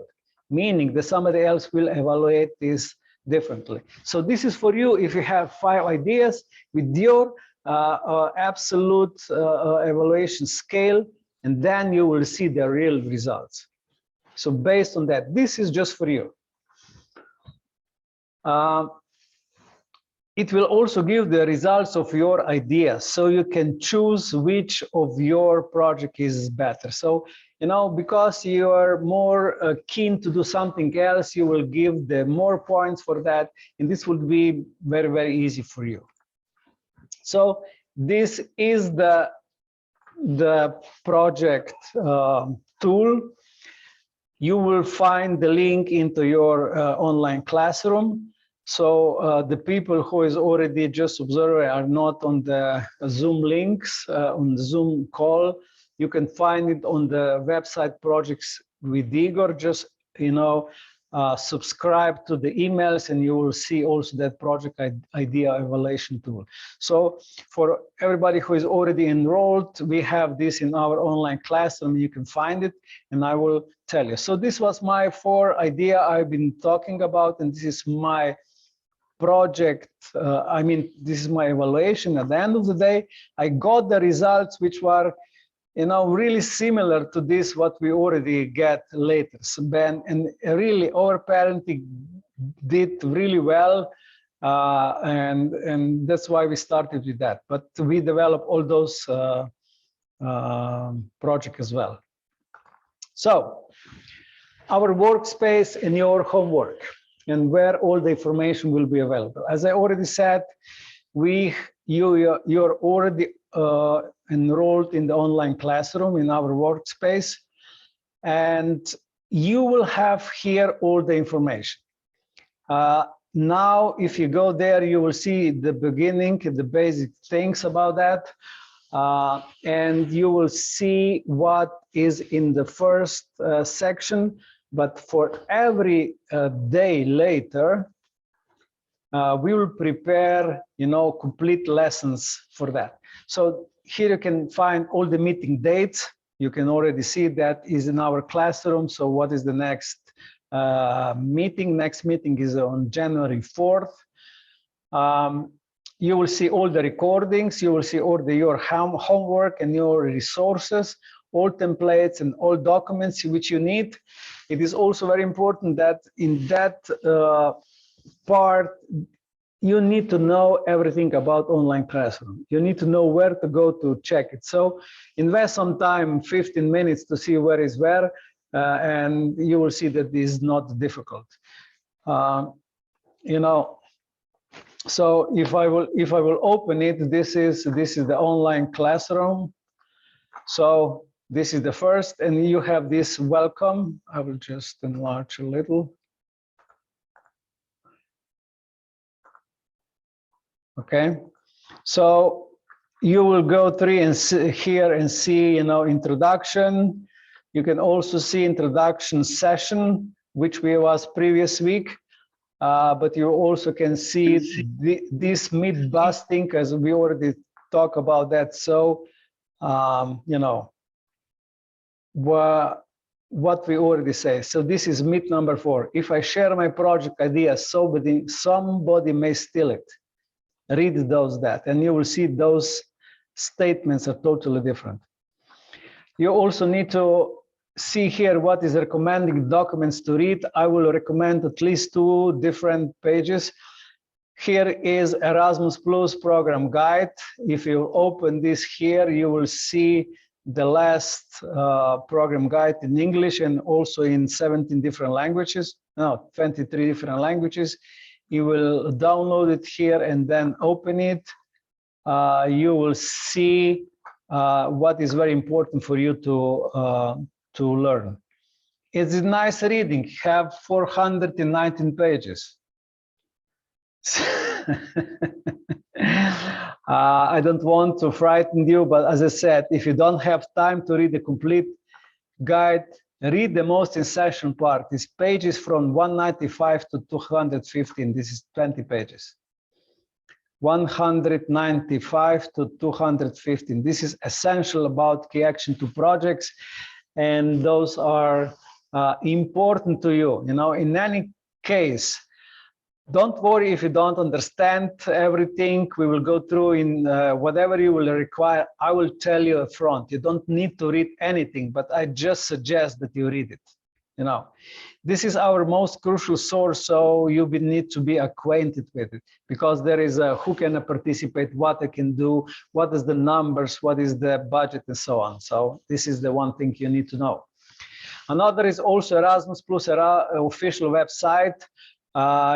meaning that somebody else will evaluate this differently. So this is for you if you have 5 ideas with your absolute evaluation scale, and then you will see the real results. So based on that, this is just for you. It will also give the results of your ideas, so you can choose which of your project is better. So, you know, because you are more keen to do something else, you will give the more points for that, and this will be very, very easy for you. So this is the project tool. You will find the link into your online classroom. So the people who is already just observing are not on the Zoom links, on the Zoom call. You can find it on the website Projects with Igor. Just, you know, subscribe to the emails and you will see also that project idea evaluation tool. So for everybody who is already enrolled, we have this in our online classroom. You can find it and I will tell you. So this was my 4 idea I've been talking about, and this is my project. I mean, this is my evaluation. At the end of the day, I got the results which were, you know, really similar to this what we already get later. So and really our parenting did really well, and that's why we started with that. But we developed all those projects as well. So our workspace and your homework, and where all the information will be available. As I already said, you're already enrolled in the online classroom in our workspace, and you will have here all the information. Now, if you go there, you will see the beginning, the basic things about that. And you will see what is in the first section, but for every day later, we will prepare, complete lessons for that. So here you can find all the meeting dates. You can already see that is in our classroom. So what is the next meeting? Next meeting is on January 4th. You will see all the recordings. You will see all your homework and your resources, all templates and all documents which you need. It is also very important that in that part, you need to know everything about online classroom. You need to know where to go to check it. So invest some time, 15 minutes to see where is where, and you will see that this is not difficult. So if I will open it, this is the online classroom. So this is the first, and you have this welcome. I will just enlarge a little. Okay, so you will go through and see here and see, introduction. You can also see introduction session, which was previous week. But you also can see this myth busting, as we already talked about that. So, what we already say. So this is myth number 4. If I share my project idea, somebody may steal it. Read that, and you will see those statements are totally different. You also need to see here what is recommending documents to read. I will recommend at least 2 different pages. Here is Erasmus Plus program guide. If you open this here, you will see the last program guide in English and also in 17 different languages, no, 23 different languages. You will download it here and then open it. You will see what is very important for you to learn. It's nice reading, have 419 pages. I don't want to frighten you, but as I said, if you don't have time to read the complete guide, read the most essential part. This pages from 195 to 215. This is 20 pages. 195 to 215. This is essential about key action to projects, and those are important to you. In any case, don't worry if you don't understand everything. We will go through in whatever you will require. I will tell you up front. You don't need to read anything, but I just suggest that you read it. This is our most crucial source, so you will need to be acquainted with it, because there is who can participate, what I can do, what is the numbers, what is the budget, and so on. So this is the one thing you need to know. Another is also Erasmus Plus official website.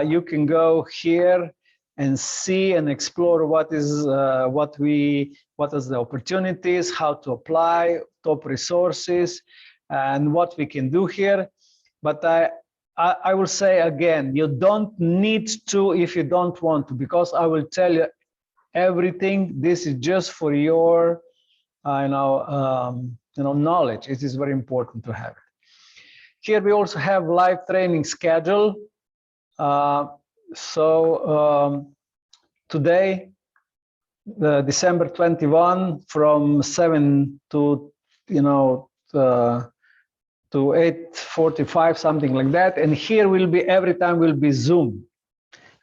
You can go here and see and explore what is the opportunities, how to apply, top resources, and what we can do here. But I will say again, you don't need to if you don't want to, because I will tell you everything. This is just for your knowledge. It is very important to have it. Here we also have live training schedule. Today, December 21, from 7 to 8:45, something like that. And here will be, every time will be Zoom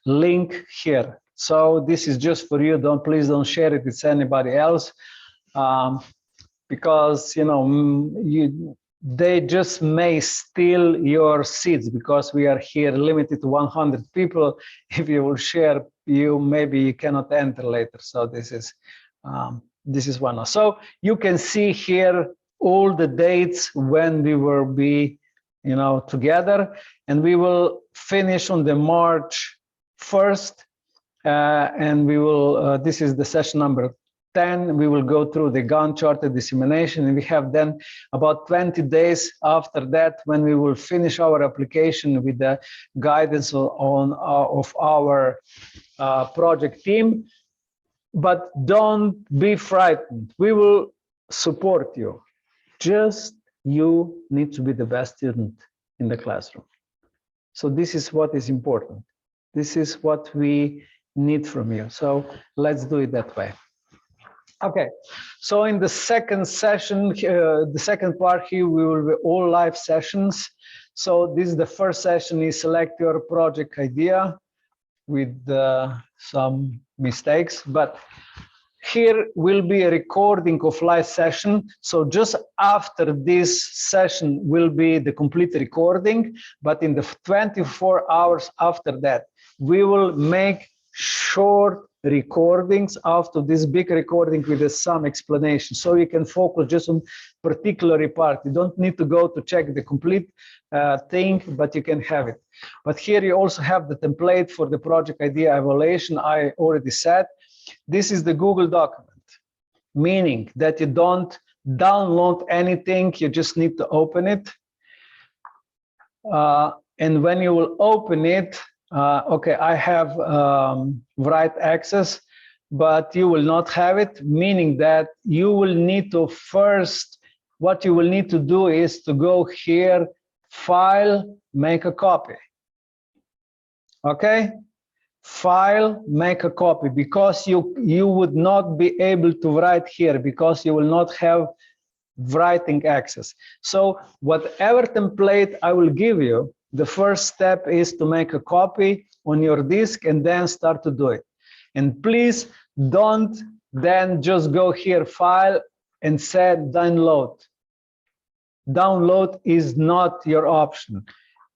link here. So this is just for you. Please don't share it with anybody else, because they just may steal your seats, because we are here limited to 100 people. If you will share, maybe you cannot enter later. So this is one. So you can see here all the dates when we will be, together, and we will finish on the March 1st, and we will, this is the session number 10, we will go through the Gantt chart dissemination, and we have then about 20 days after that when we will finish our application with the guidance of our project team. But don't be frightened. We will support you. Just you need to be the best student in the classroom. So this is what is important. This is what we need from you. So let's do it that way. Okay, so in the second session, the second part here, we will be all live sessions. So this is the first session is select your project idea with some mistakes, but here will be a recording of live session. So just after this session will be the complete recording, but in the 24 hours after that, we will make short recordings after this big recording with some explanation. So you can focus just on particular part. You don't need to go to check the complete thing, but you can have it. But here you also have the template for the project idea evaluation. I already said, this is the Google document, meaning that you don't download anything, you just need to open it. And when you will open it, okay, I have write access, but you will not have it, meaning that you will need to first, what you will need to do is to go here, file, make a copy. Okay? File, make a copy, because you would not be able to write here because you will not have writing access. So whatever template I will give you, the first step is to make a copy on your disk and then start to do it. And please don't then just go here, file, and say download. Download is not your option.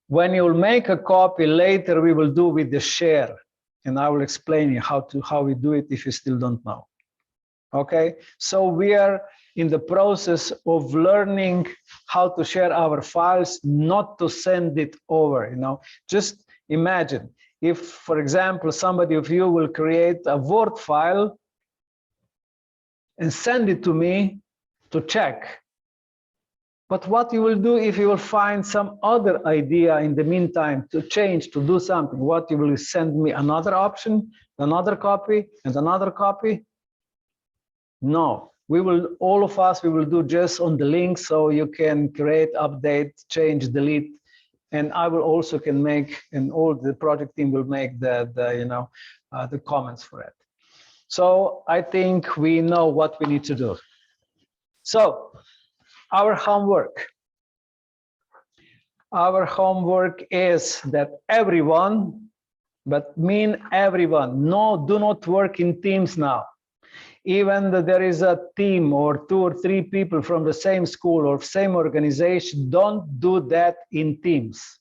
When you will make a copy later, we will do with the share. And I will explain you how we do it if you still don't know. Okay, so we are in the process of learning how to share our files, not to send it over. Just imagine if, for example, somebody of you will create a Word file and send it to me to check. But what you will do if you will find some other idea in the meantime to change, to do something, what you will send me another option, another copy, and another copy? No, we will, all of us, we will do just on the link, so you can create, update, change, delete, and I will also can make, and all the project team will make the comments for it. So I think we know what we need to do. So our homework. Our homework is that everyone, but mean everyone, no, do not work in teams now. Even that there is a team or 2 or 3 people from the same school or same organization, don't do that in teams.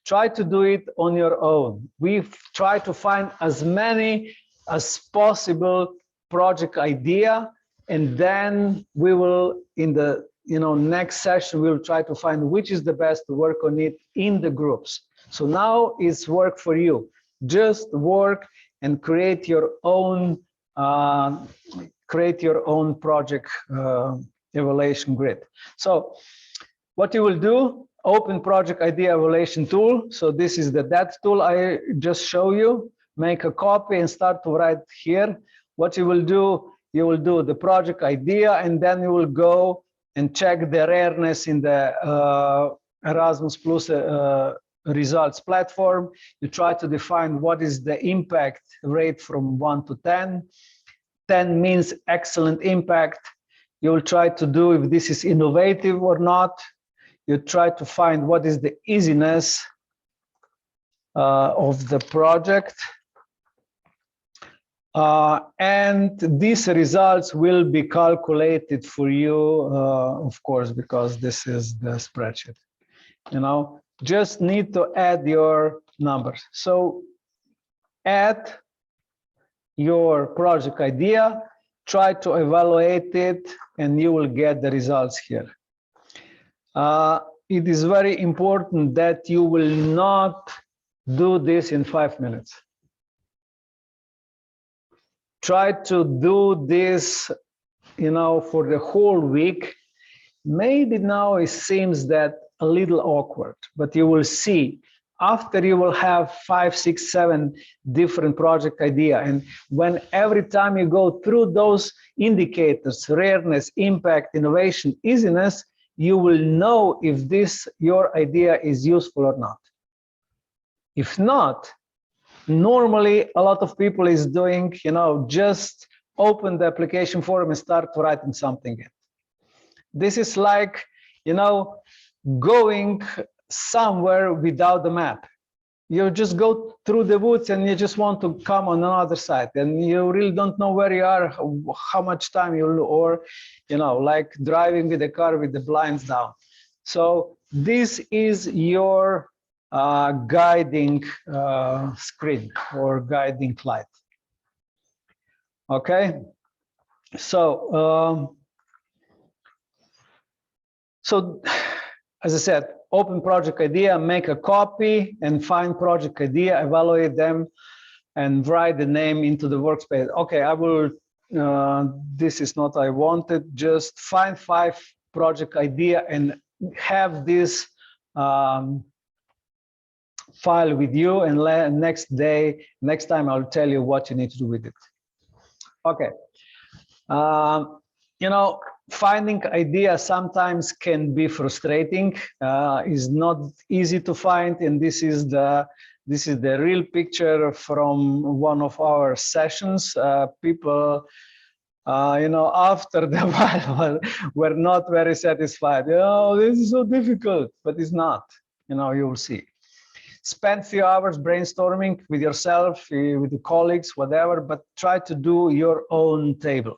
Try to do it on your own. We try to find as many as possible project idea, and then we will, in the next session, we'll try to find which is the best to work on it in the groups. So now it's work for you. Just work and create your own project evaluation grid. So what you will do, open project idea evaluation tool. So this is that tool I just show you. Make a copy and start to write here. What you will do, you will do the project idea, and then you will go and check the rareness in the Erasmus Plus results platform. You try to define what is the impact rate from 1 to 10. 10 means excellent impact. You will try to do if this is innovative or not. You try to find what is the easiness of the project. And these results will be calculated for you, of course, because this is the spreadsheet. Just need to add your numbers. So add your project idea try to evaluate it, and you will get the results here. It is very important that you will not do this in 5 minutes. Try to do this, for the whole week. Maybe now it seems that a little awkward, but you will see after you will have 5, 6, 7 different project idea. And when every time you go through those indicators, rareness, impact, innovation, easiness, you will know if your idea is useful or not. If not, normally a lot of people is doing, just open the application form and start writing something in. This is like, going somewhere without the map. You just go through the woods and you just want to come on another side, and you really don't know where you are, how much time or, like driving with a car with the blinds down. So this is your guiding screen or guiding light. Okay, so as I said, open project idea, make a copy, and find project idea, evaluate them, and write the name into the workspace. Okay, I will. This is not I wanted. Just find 5 project idea and have this file with you, and next time I'll tell you what you need to do with it. Okay. Finding ideas sometimes can be frustrating. Is not easy to find, and this is the real picture from one of our sessions. People, after the while were not very satisfied. This is so difficult, but it's not. You will see. Spend a few hours brainstorming with yourself, with the colleagues, whatever, but try to do your own table.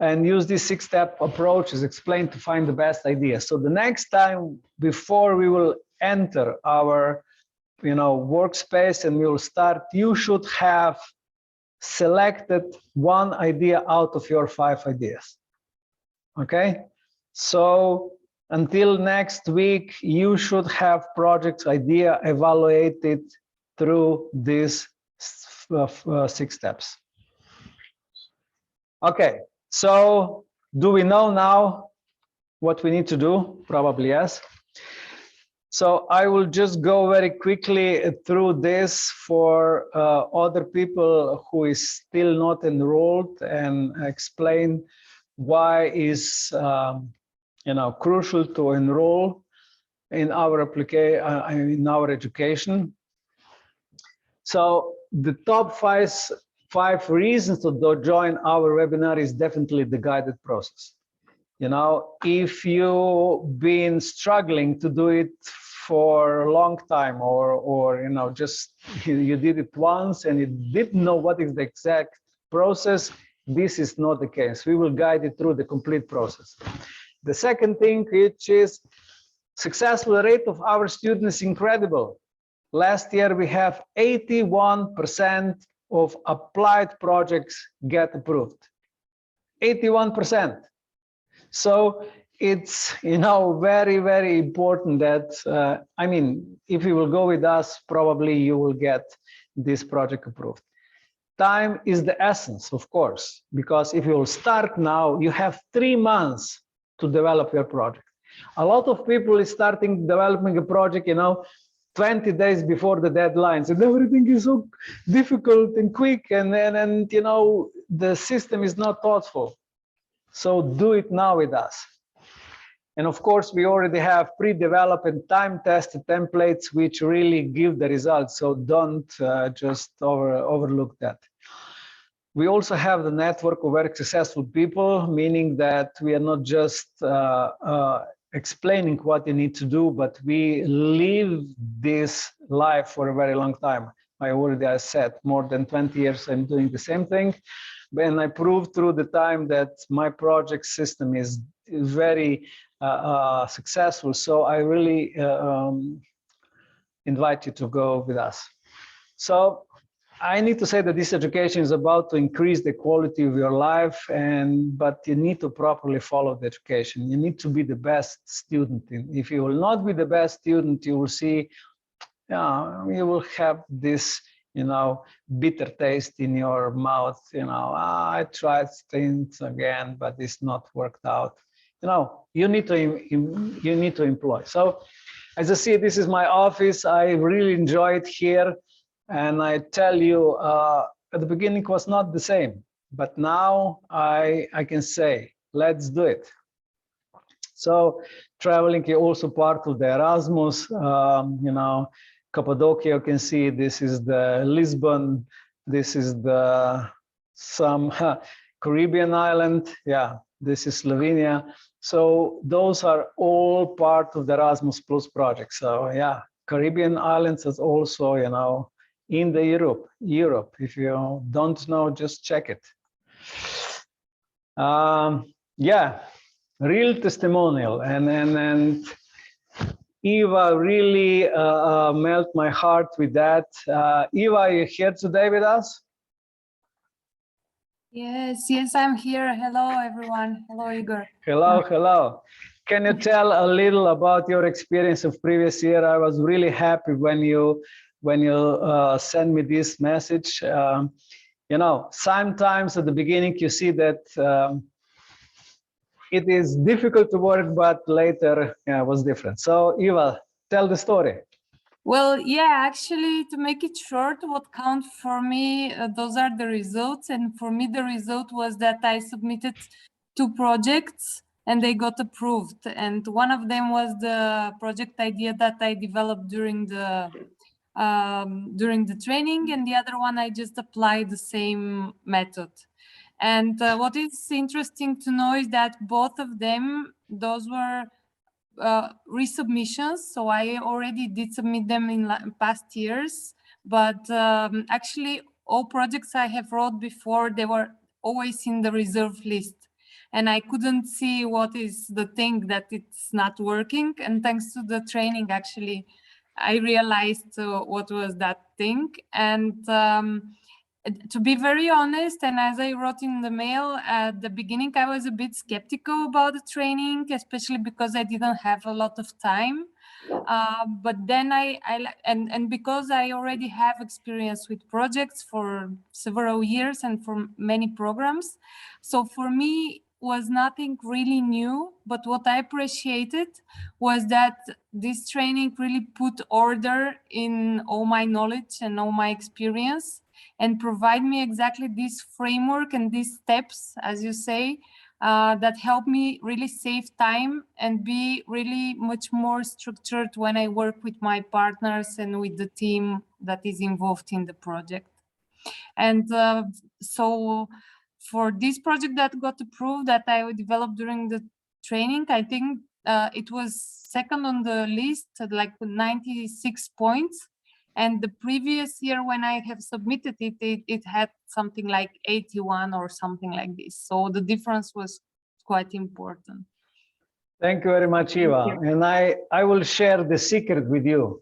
And use this 6-step approach as explained to find the best idea. So the next time, before we will enter our workspace and we will start, you should have selected 1 idea out of your 5 ideas. Okay, so until next week, you should have project idea evaluated through these 6 steps. Okay. So do we know now what we need to do? Probably yes. So I will just go very quickly through this for other people who is still not enrolled, and explain why is crucial to enroll in our application, in our education. So the top 5 reasons to join our webinar is definitely the guided process. If you've been struggling to do it for a long time, or just you did it once and you didn't know what is the exact process, this is not the case. We will guide you through the complete process. The second thing, which is successful rate of our students, incredible. Last year we have 81% of applied projects get approved. 81%. So it's very, very important that if you will go with us, probably you will get this project approved. Time is the essence, of course, because if you will start now, you have 3 months to develop your project. A lot of people is starting developing a project 20 days before the deadlines, and everything is so difficult and quick, and the system is not thoughtful. So do it now with us. And of course, we already have pre-developed and time-tested templates which really give the results. So don't just overlook that. We also have the network of very successful people, meaning that we are not just explaining what you need to do, but we live this life for a very long time. I said, more than 20 years I'm doing the same thing. And I proved through the time that my project system is very successful. So I really invite you to go with us. So I need to say that this education is about to increase the quality of your life, but you need to properly follow the education. You need to be the best student. If you will not be the best student, you will see, you will have this, bitter taste in your mouth. I tried things again, but it's not worked out. You need to employ. So, as I see, this is my office. I really enjoy it here. And I tell you, at the beginning it was not the same, but now I can say, let's do it. So traveling is also part of the Erasmus, Cappadocia, you can see this is the Lisbon, this is some Caribbean island. Yeah, this is Slovenia. So those are all part of the Erasmus Plus project. So yeah, Caribbean islands is also, in the Europe. If you don't know, just check it. Yeah, real testimonial, and Eva really melt my heart with that. Eva, are you here today with us? Yes, I'm here. Hello, everyone. Hello, Igor. Hello. Can you tell a little about your experience of previous year? I was really happy when you sent me this message. Sometimes at the beginning you see that it is difficult to work, but later it was different. So Eva, tell the story. Well, yeah, actually, to make it short, what counts for me, those are the results. And for me, the result was that I submitted 2 projects and they got approved. And one of them was the project idea that I developed during the training, and the other one I just applied the same method. And what is interesting to know is that both of them, those were resubmissions. So I already did submit them in past years, but actually all projects I have wrote before, they were always in the reserve list. And I couldn't see what is the thing that it's not working. And thanks to the training, actually, I realized what was that thing. And to be very honest, and as I wrote in the mail at the beginning, I was a bit skeptical about the training, especially because I didn't have a lot of time. But then and because I already have experience with projects for several years and for many programs, so for me was nothing really new. But what I appreciated was that this training really put order in all my knowledge and all my experience, and provide me exactly this framework and these steps, as you say, that help me really save time and be really much more structured when I work with my partners and with the team that is involved in the project. And so for this project that got approved, that I developed during the training, I think it was second on the list, like 96 points. And the previous year when I have submitted it, it had something like 81 or something like this. So the difference was quite important. Thank you very much, Eva. And I will share the secret with you.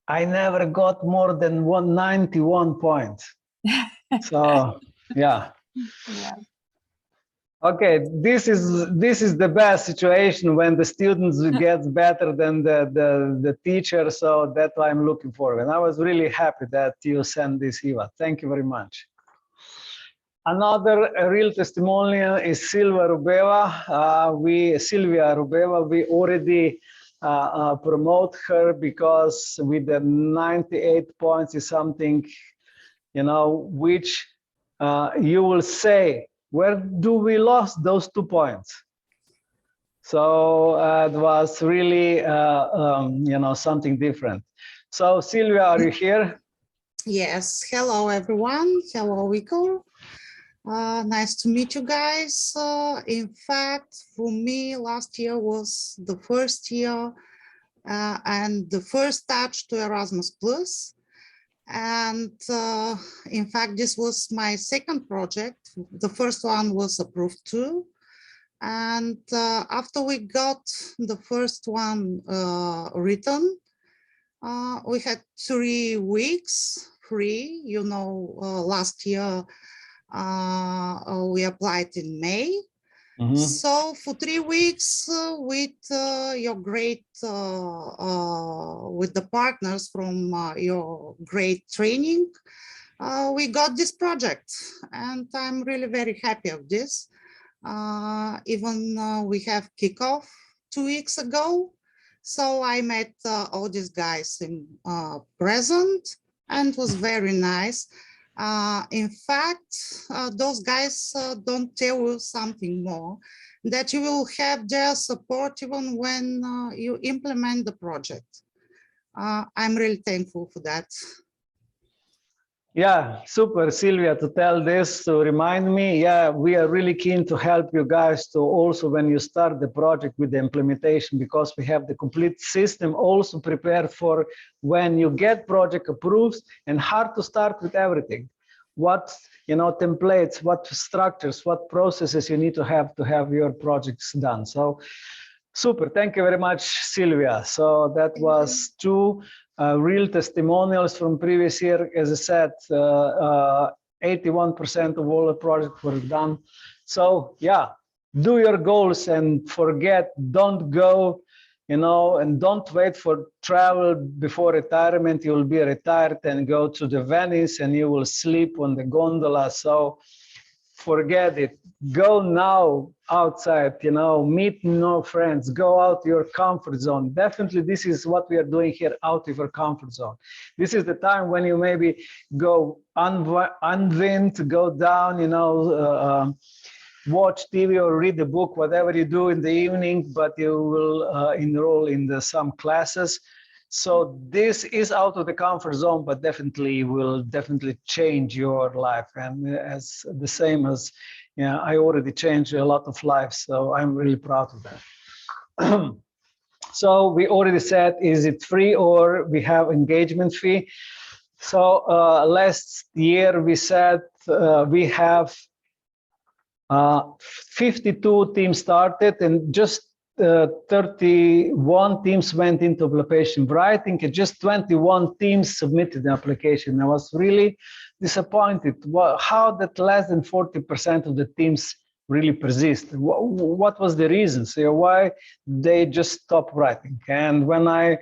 I never got more than 191 points. So, yeah. Okay, this is the best situation when the students get better than the teacher. So that's why I'm looking forward. And I was really happy that you sent this, Eva. Thank you very much. Another real testimonial is Silvia Rubeva. We already promote her because with the 98 points is something, which you will say, where do we lost those 2 points? So it was really, something different. So Silvia, are you here? Yes. Hello, everyone. Hello, Igor. Nice to meet you guys. In fact, for me, last year was the first year and the first touch to Erasmus Plus. And in fact, this was my second project. The first one was approved too. And after we got the first one written, we had 3 weeks free. You know, last year we applied in May. So for 3 weeks with your great, with the partners from your great training, we got this project, and I'm really very happy of this. Even we have kickoff 2 weeks ago. So I met all these guys in present, and it was very nice. In fact, those guys don't tell you something more, that you will have their support even when you implement the project. I'm really thankful for that. Yeah, super, Sylvia, to tell this, to remind me. Yeah, we are really keen to help you guys to also, when you start the project with the implementation, because we have the complete system also prepared for when you get project approved, and hard to start with everything. What, you know, templates, what structures, what processes you need to have your projects done. So super, thank you very much, Sylvia. So that was two real testimonials from previous year. As I said, 81% of all the projects were done. So yeah, do your goals and forget, don't go, you know, and don't wait for travel before retirement. You will be retired and go to the Venice and you will sleep on the gondola. So forget it. Go now outside, you know, meet new friends, go out your comfort zone. Definitely, this is what we are doing here, out of your comfort zone. This is the time when you maybe go unwind, go down, you know, watch TV or read a book, whatever you do in the evening, but you will enroll in some classes. So this is out of the comfort zone, but definitely will change your life. And as the same as, yeah, I already changed a lot of lives, so I'm really proud of that. So we already said, is it free or we have engagement fee? So last year we said we have 52 teams started, and just 31 teams went into application writing, and just 21 teams submitted the application. I was really disappointed how that less than 40% of the teams really persist. What was the reason? So why they just stopped writing? And when I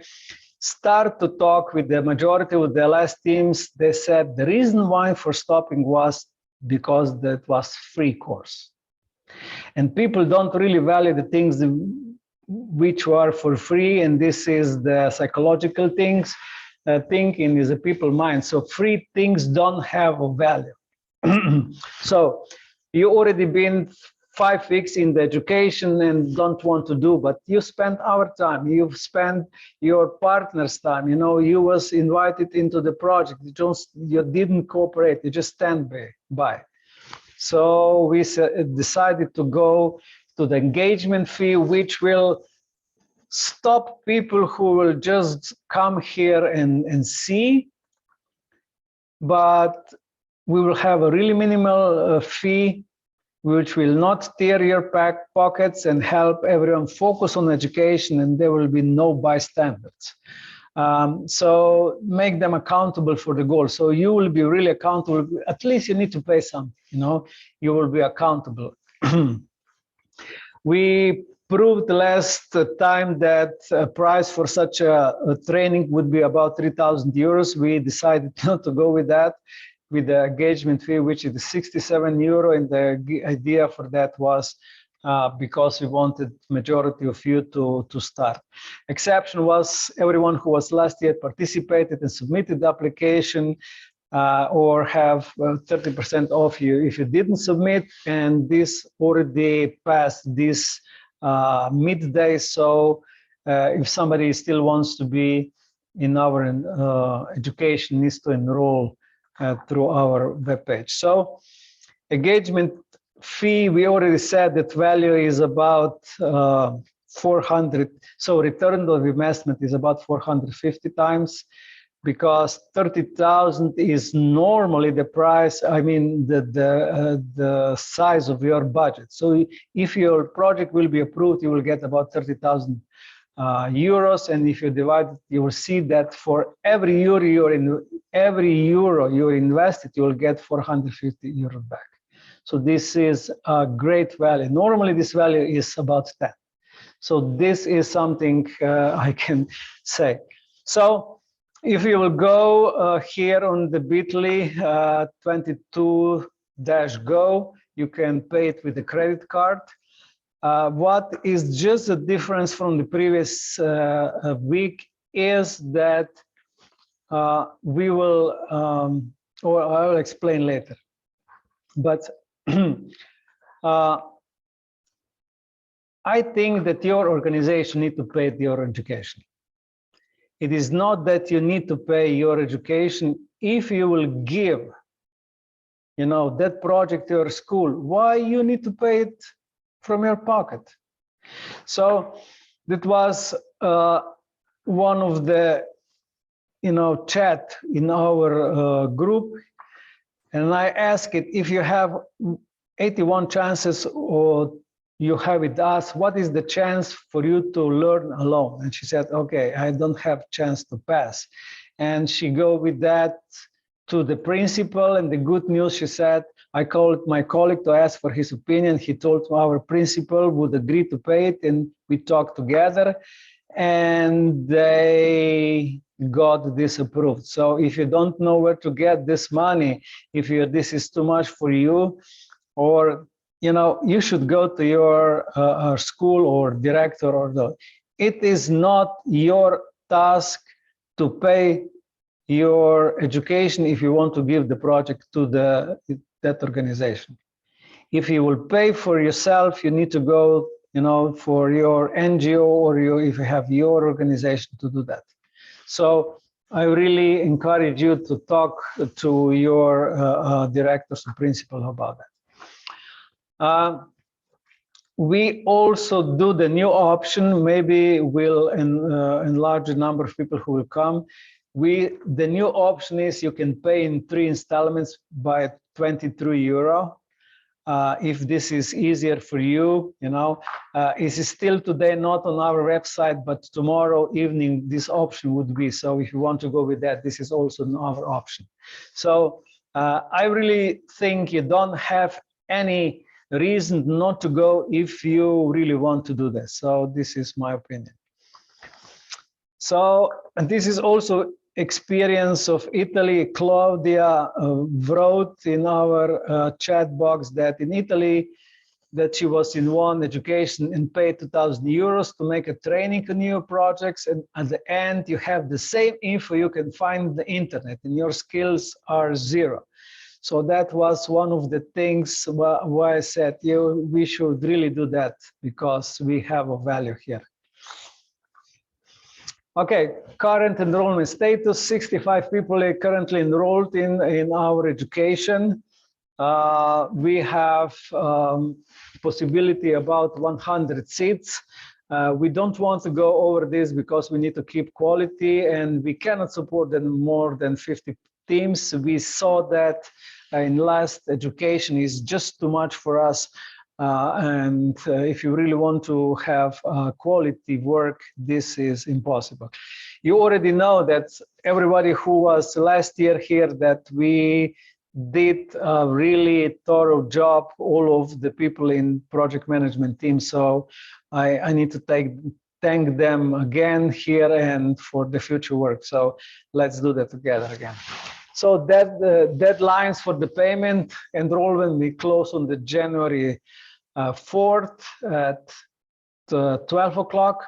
start to talk with the majority of the last teams, they said the reason why for stopping was because that was free course. And people don't really value the things which are for free, and this is the psychological things. Thinking is a people mind. So free things don't have a value. So you already been 5 weeks in the education and don't want to do, but you spent our time, you've spent your partner's time, you know, you was invited into the project, you didn't cooperate, you just stand by. So we decided to go to the engagement fee, which will stop people who will just come here and see, but we will have a really minimal fee, which will not tear your pockets and help everyone focus on education, and there will be no bystanders. So make them accountable for the goal. So you will be really accountable. At least you need to pay some, you know, you will be accountable. We proved last time that a price for such a training would be about 3,000 euros. We decided not to go with that, with the engagement fee, which is 67 euro. And the idea for that was because we wanted majority of you to start. Exception was everyone who was last year participated and submitted the application, or have 30% off you if you didn't submit. And this already passed this midday. So if somebody still wants to be in our education, needs to enroll through our webpage. So engagement fee, we already said that value is about 400. So return on investment is about 450 times, because 30,000 is normally the price. I mean, the size of your budget. So if your project will be approved, you will get about 30,000 euros, and if you divide it, you will see that for every euro you invested, you will get 450 euros back. So this is a great value. Normally this value is about 10. So this is something I can say. So if you will go here on the bit.ly 22-go, you can pay it with a credit card. What is just a difference from the previous week is that we will, or I will explain later. But I think that your organization needs to pay your education. It is not that you need to pay your education if you will give, you know, that project to your school. Why you need to pay it from your pocket? So that was one of the, you know, chat in our group, and I asked it, if you have 81 chances or you have with us, what is the chance for you to learn alone? And she said, okay, I don't have chance to pass. And she go with that to the principal, and the good news, she said, I called my colleague to ask for his opinion. He told our principal would agree to pay it, and we talked together, and they got this approved. So if you don't know where to get this money, if this is too much for you, or you know, you should go to your school or director, or it is not your task to pay your education if you want to give the project to that organization. If you will pay for yourself, you need to go, you know, for your NGO, or if you have your organization to do that. So I really encourage you to talk to your directors and principal about that. We also do the new option. Maybe we'll enlarge the number of people who will come. The new option is you can pay in 3 installments by 23 euro. If this is easier for you, you know, it is still today not on our website, but tomorrow evening this option would be. So if you want to go with that, this is also another option. So I really think you don't have any reason not to go if you really want to do this. So this is my opinion. So, and this is also experience of Italy. Claudia wrote in our chat box that in Italy, that she was in one education and paid 2,000 euros to make a training on new projects, and at the end you have the same info you can find on the internet, and your skills are 0. So that was one of the things why I said, we should really do that, because we have a value here. Okay, current enrollment status, 65 people are currently enrolled in our education. We have possibility about 100 seats. We don't want to go over this because we need to keep quality, and we cannot support them more than 50 teams. We saw that in last education is just too much for us. And if you really want to have quality work, this is impossible. You already know that everybody who was last year here, that we did a really thorough job, all of the people in project management team. So I need to thank them again here and for the future work. So let's do that together again. So that deadlines for the payment enrollment, we close on the January 4th at 12 o'clock,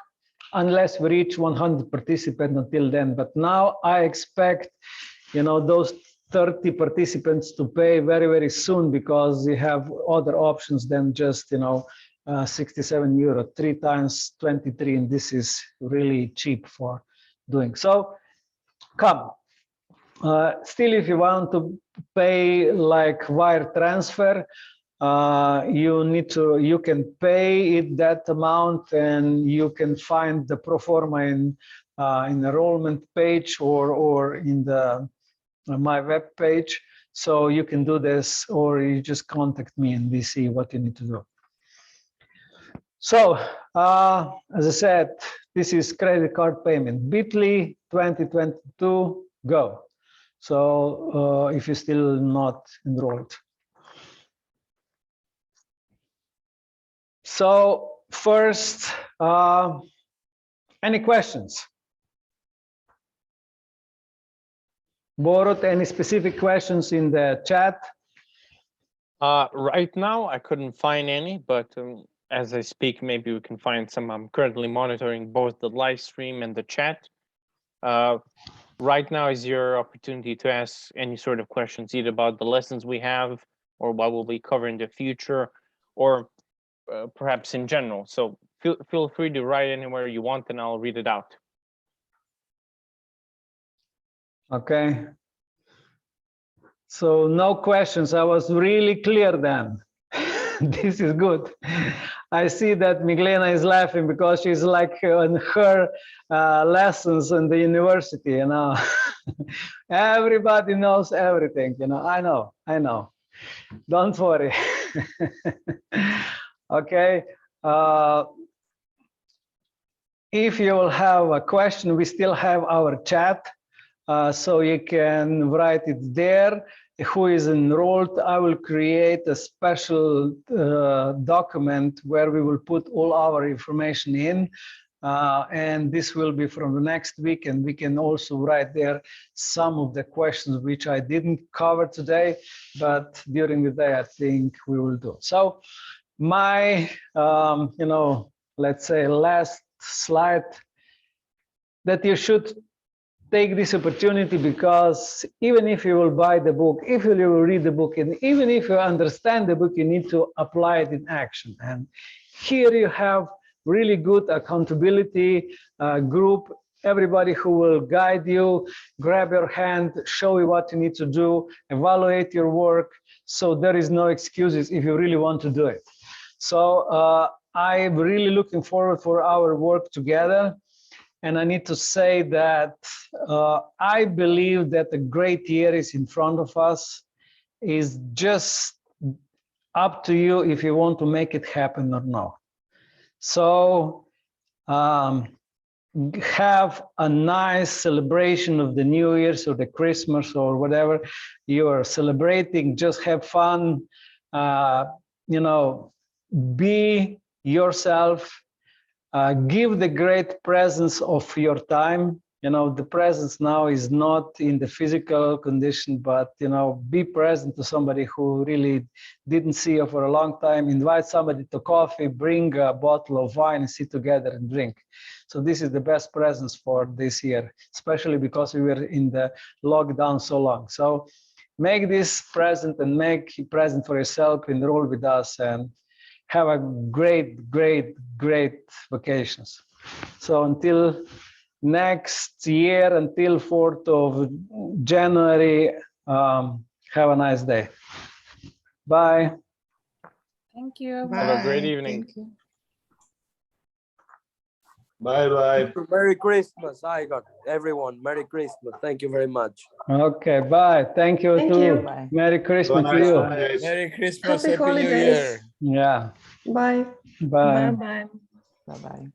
unless we reach 100 participants until then. But now I expect, you know, those 30 participants to pay very, very soon, because we have other options than just, you know, 67 euro, 3 times 23, and this is really cheap for doing. So come. Still, if you want to pay like wire transfer, you can pay it that amount, and you can find the pro forma in enrollment page or in the my web page. So you can do this, or you just contact me and we see what you need to do. So, as I said, this is credit card payment, bit.ly 2022, go. So if you're still not enrolled. So first, any questions? Borut, any specific questions in the chat? Right now, I couldn't find any, but as I speak, maybe we can find some. I'm currently monitoring both the live stream and the chat. Right now is your opportunity to ask any sort of questions, either about the lessons we have or what will we cover in the future, or perhaps in general. So feel free to write anywhere you want and I'll read it out. Okay. So no questions. I was really clear then. This is good. I see that Miglena is laughing because she's like on her lessons in the university, you know. Everybody knows everything, you know. I know. Don't worry. Okay. If you will have a question, we still have our chat. So you can write it there. Who is enrolled? I will create a special document where we will put all our information in. And this will be from the next week. And we can also write there some of the questions which I didn't cover today, but during the day, I think we will do. So my, you know, let's say last slide, that you should take this opportunity, because even if you will buy the book, if you will read the book, and even if you understand the book, you need to apply it in action. And here you have really good accountability group, everybody who will guide you, grab your hand, show you what you need to do, evaluate your work. So there is no excuses if you really want to do it. So I'm really looking forward for our work together. And I need to say that I believe that a great year is in front of us. Is just up to you if you want to make it happen or not. So have a nice celebration of the New Year's or the Christmas or whatever you are celebrating. Just have fun, you know, be yourself. Give the great presence of your time. You know, the presence now is not in the physical condition, but, you know, be present to somebody who really didn't see you for a long time. Invite somebody to coffee, bring a bottle of wine and sit together and drink. So this is the best presence for this year, especially because we were in the lockdown so long. So make this present and make it present for yourself, enroll with us, and have a great vacations. So until next year, until 4th of January, have a nice day. Bye. Thank you. Have a great Bye. evening. Thank you. Bye-bye. Merry Christmas. I got everyone. Merry Christmas. Thank you very much. Okay, bye. Thank you Thank too. you. Bye. Merry Christmas Have to a nice you. one, guys. Merry Christmas. Happy Happy New holidays. Year. Yeah, Bye. bye. Bye-bye. Bye-bye.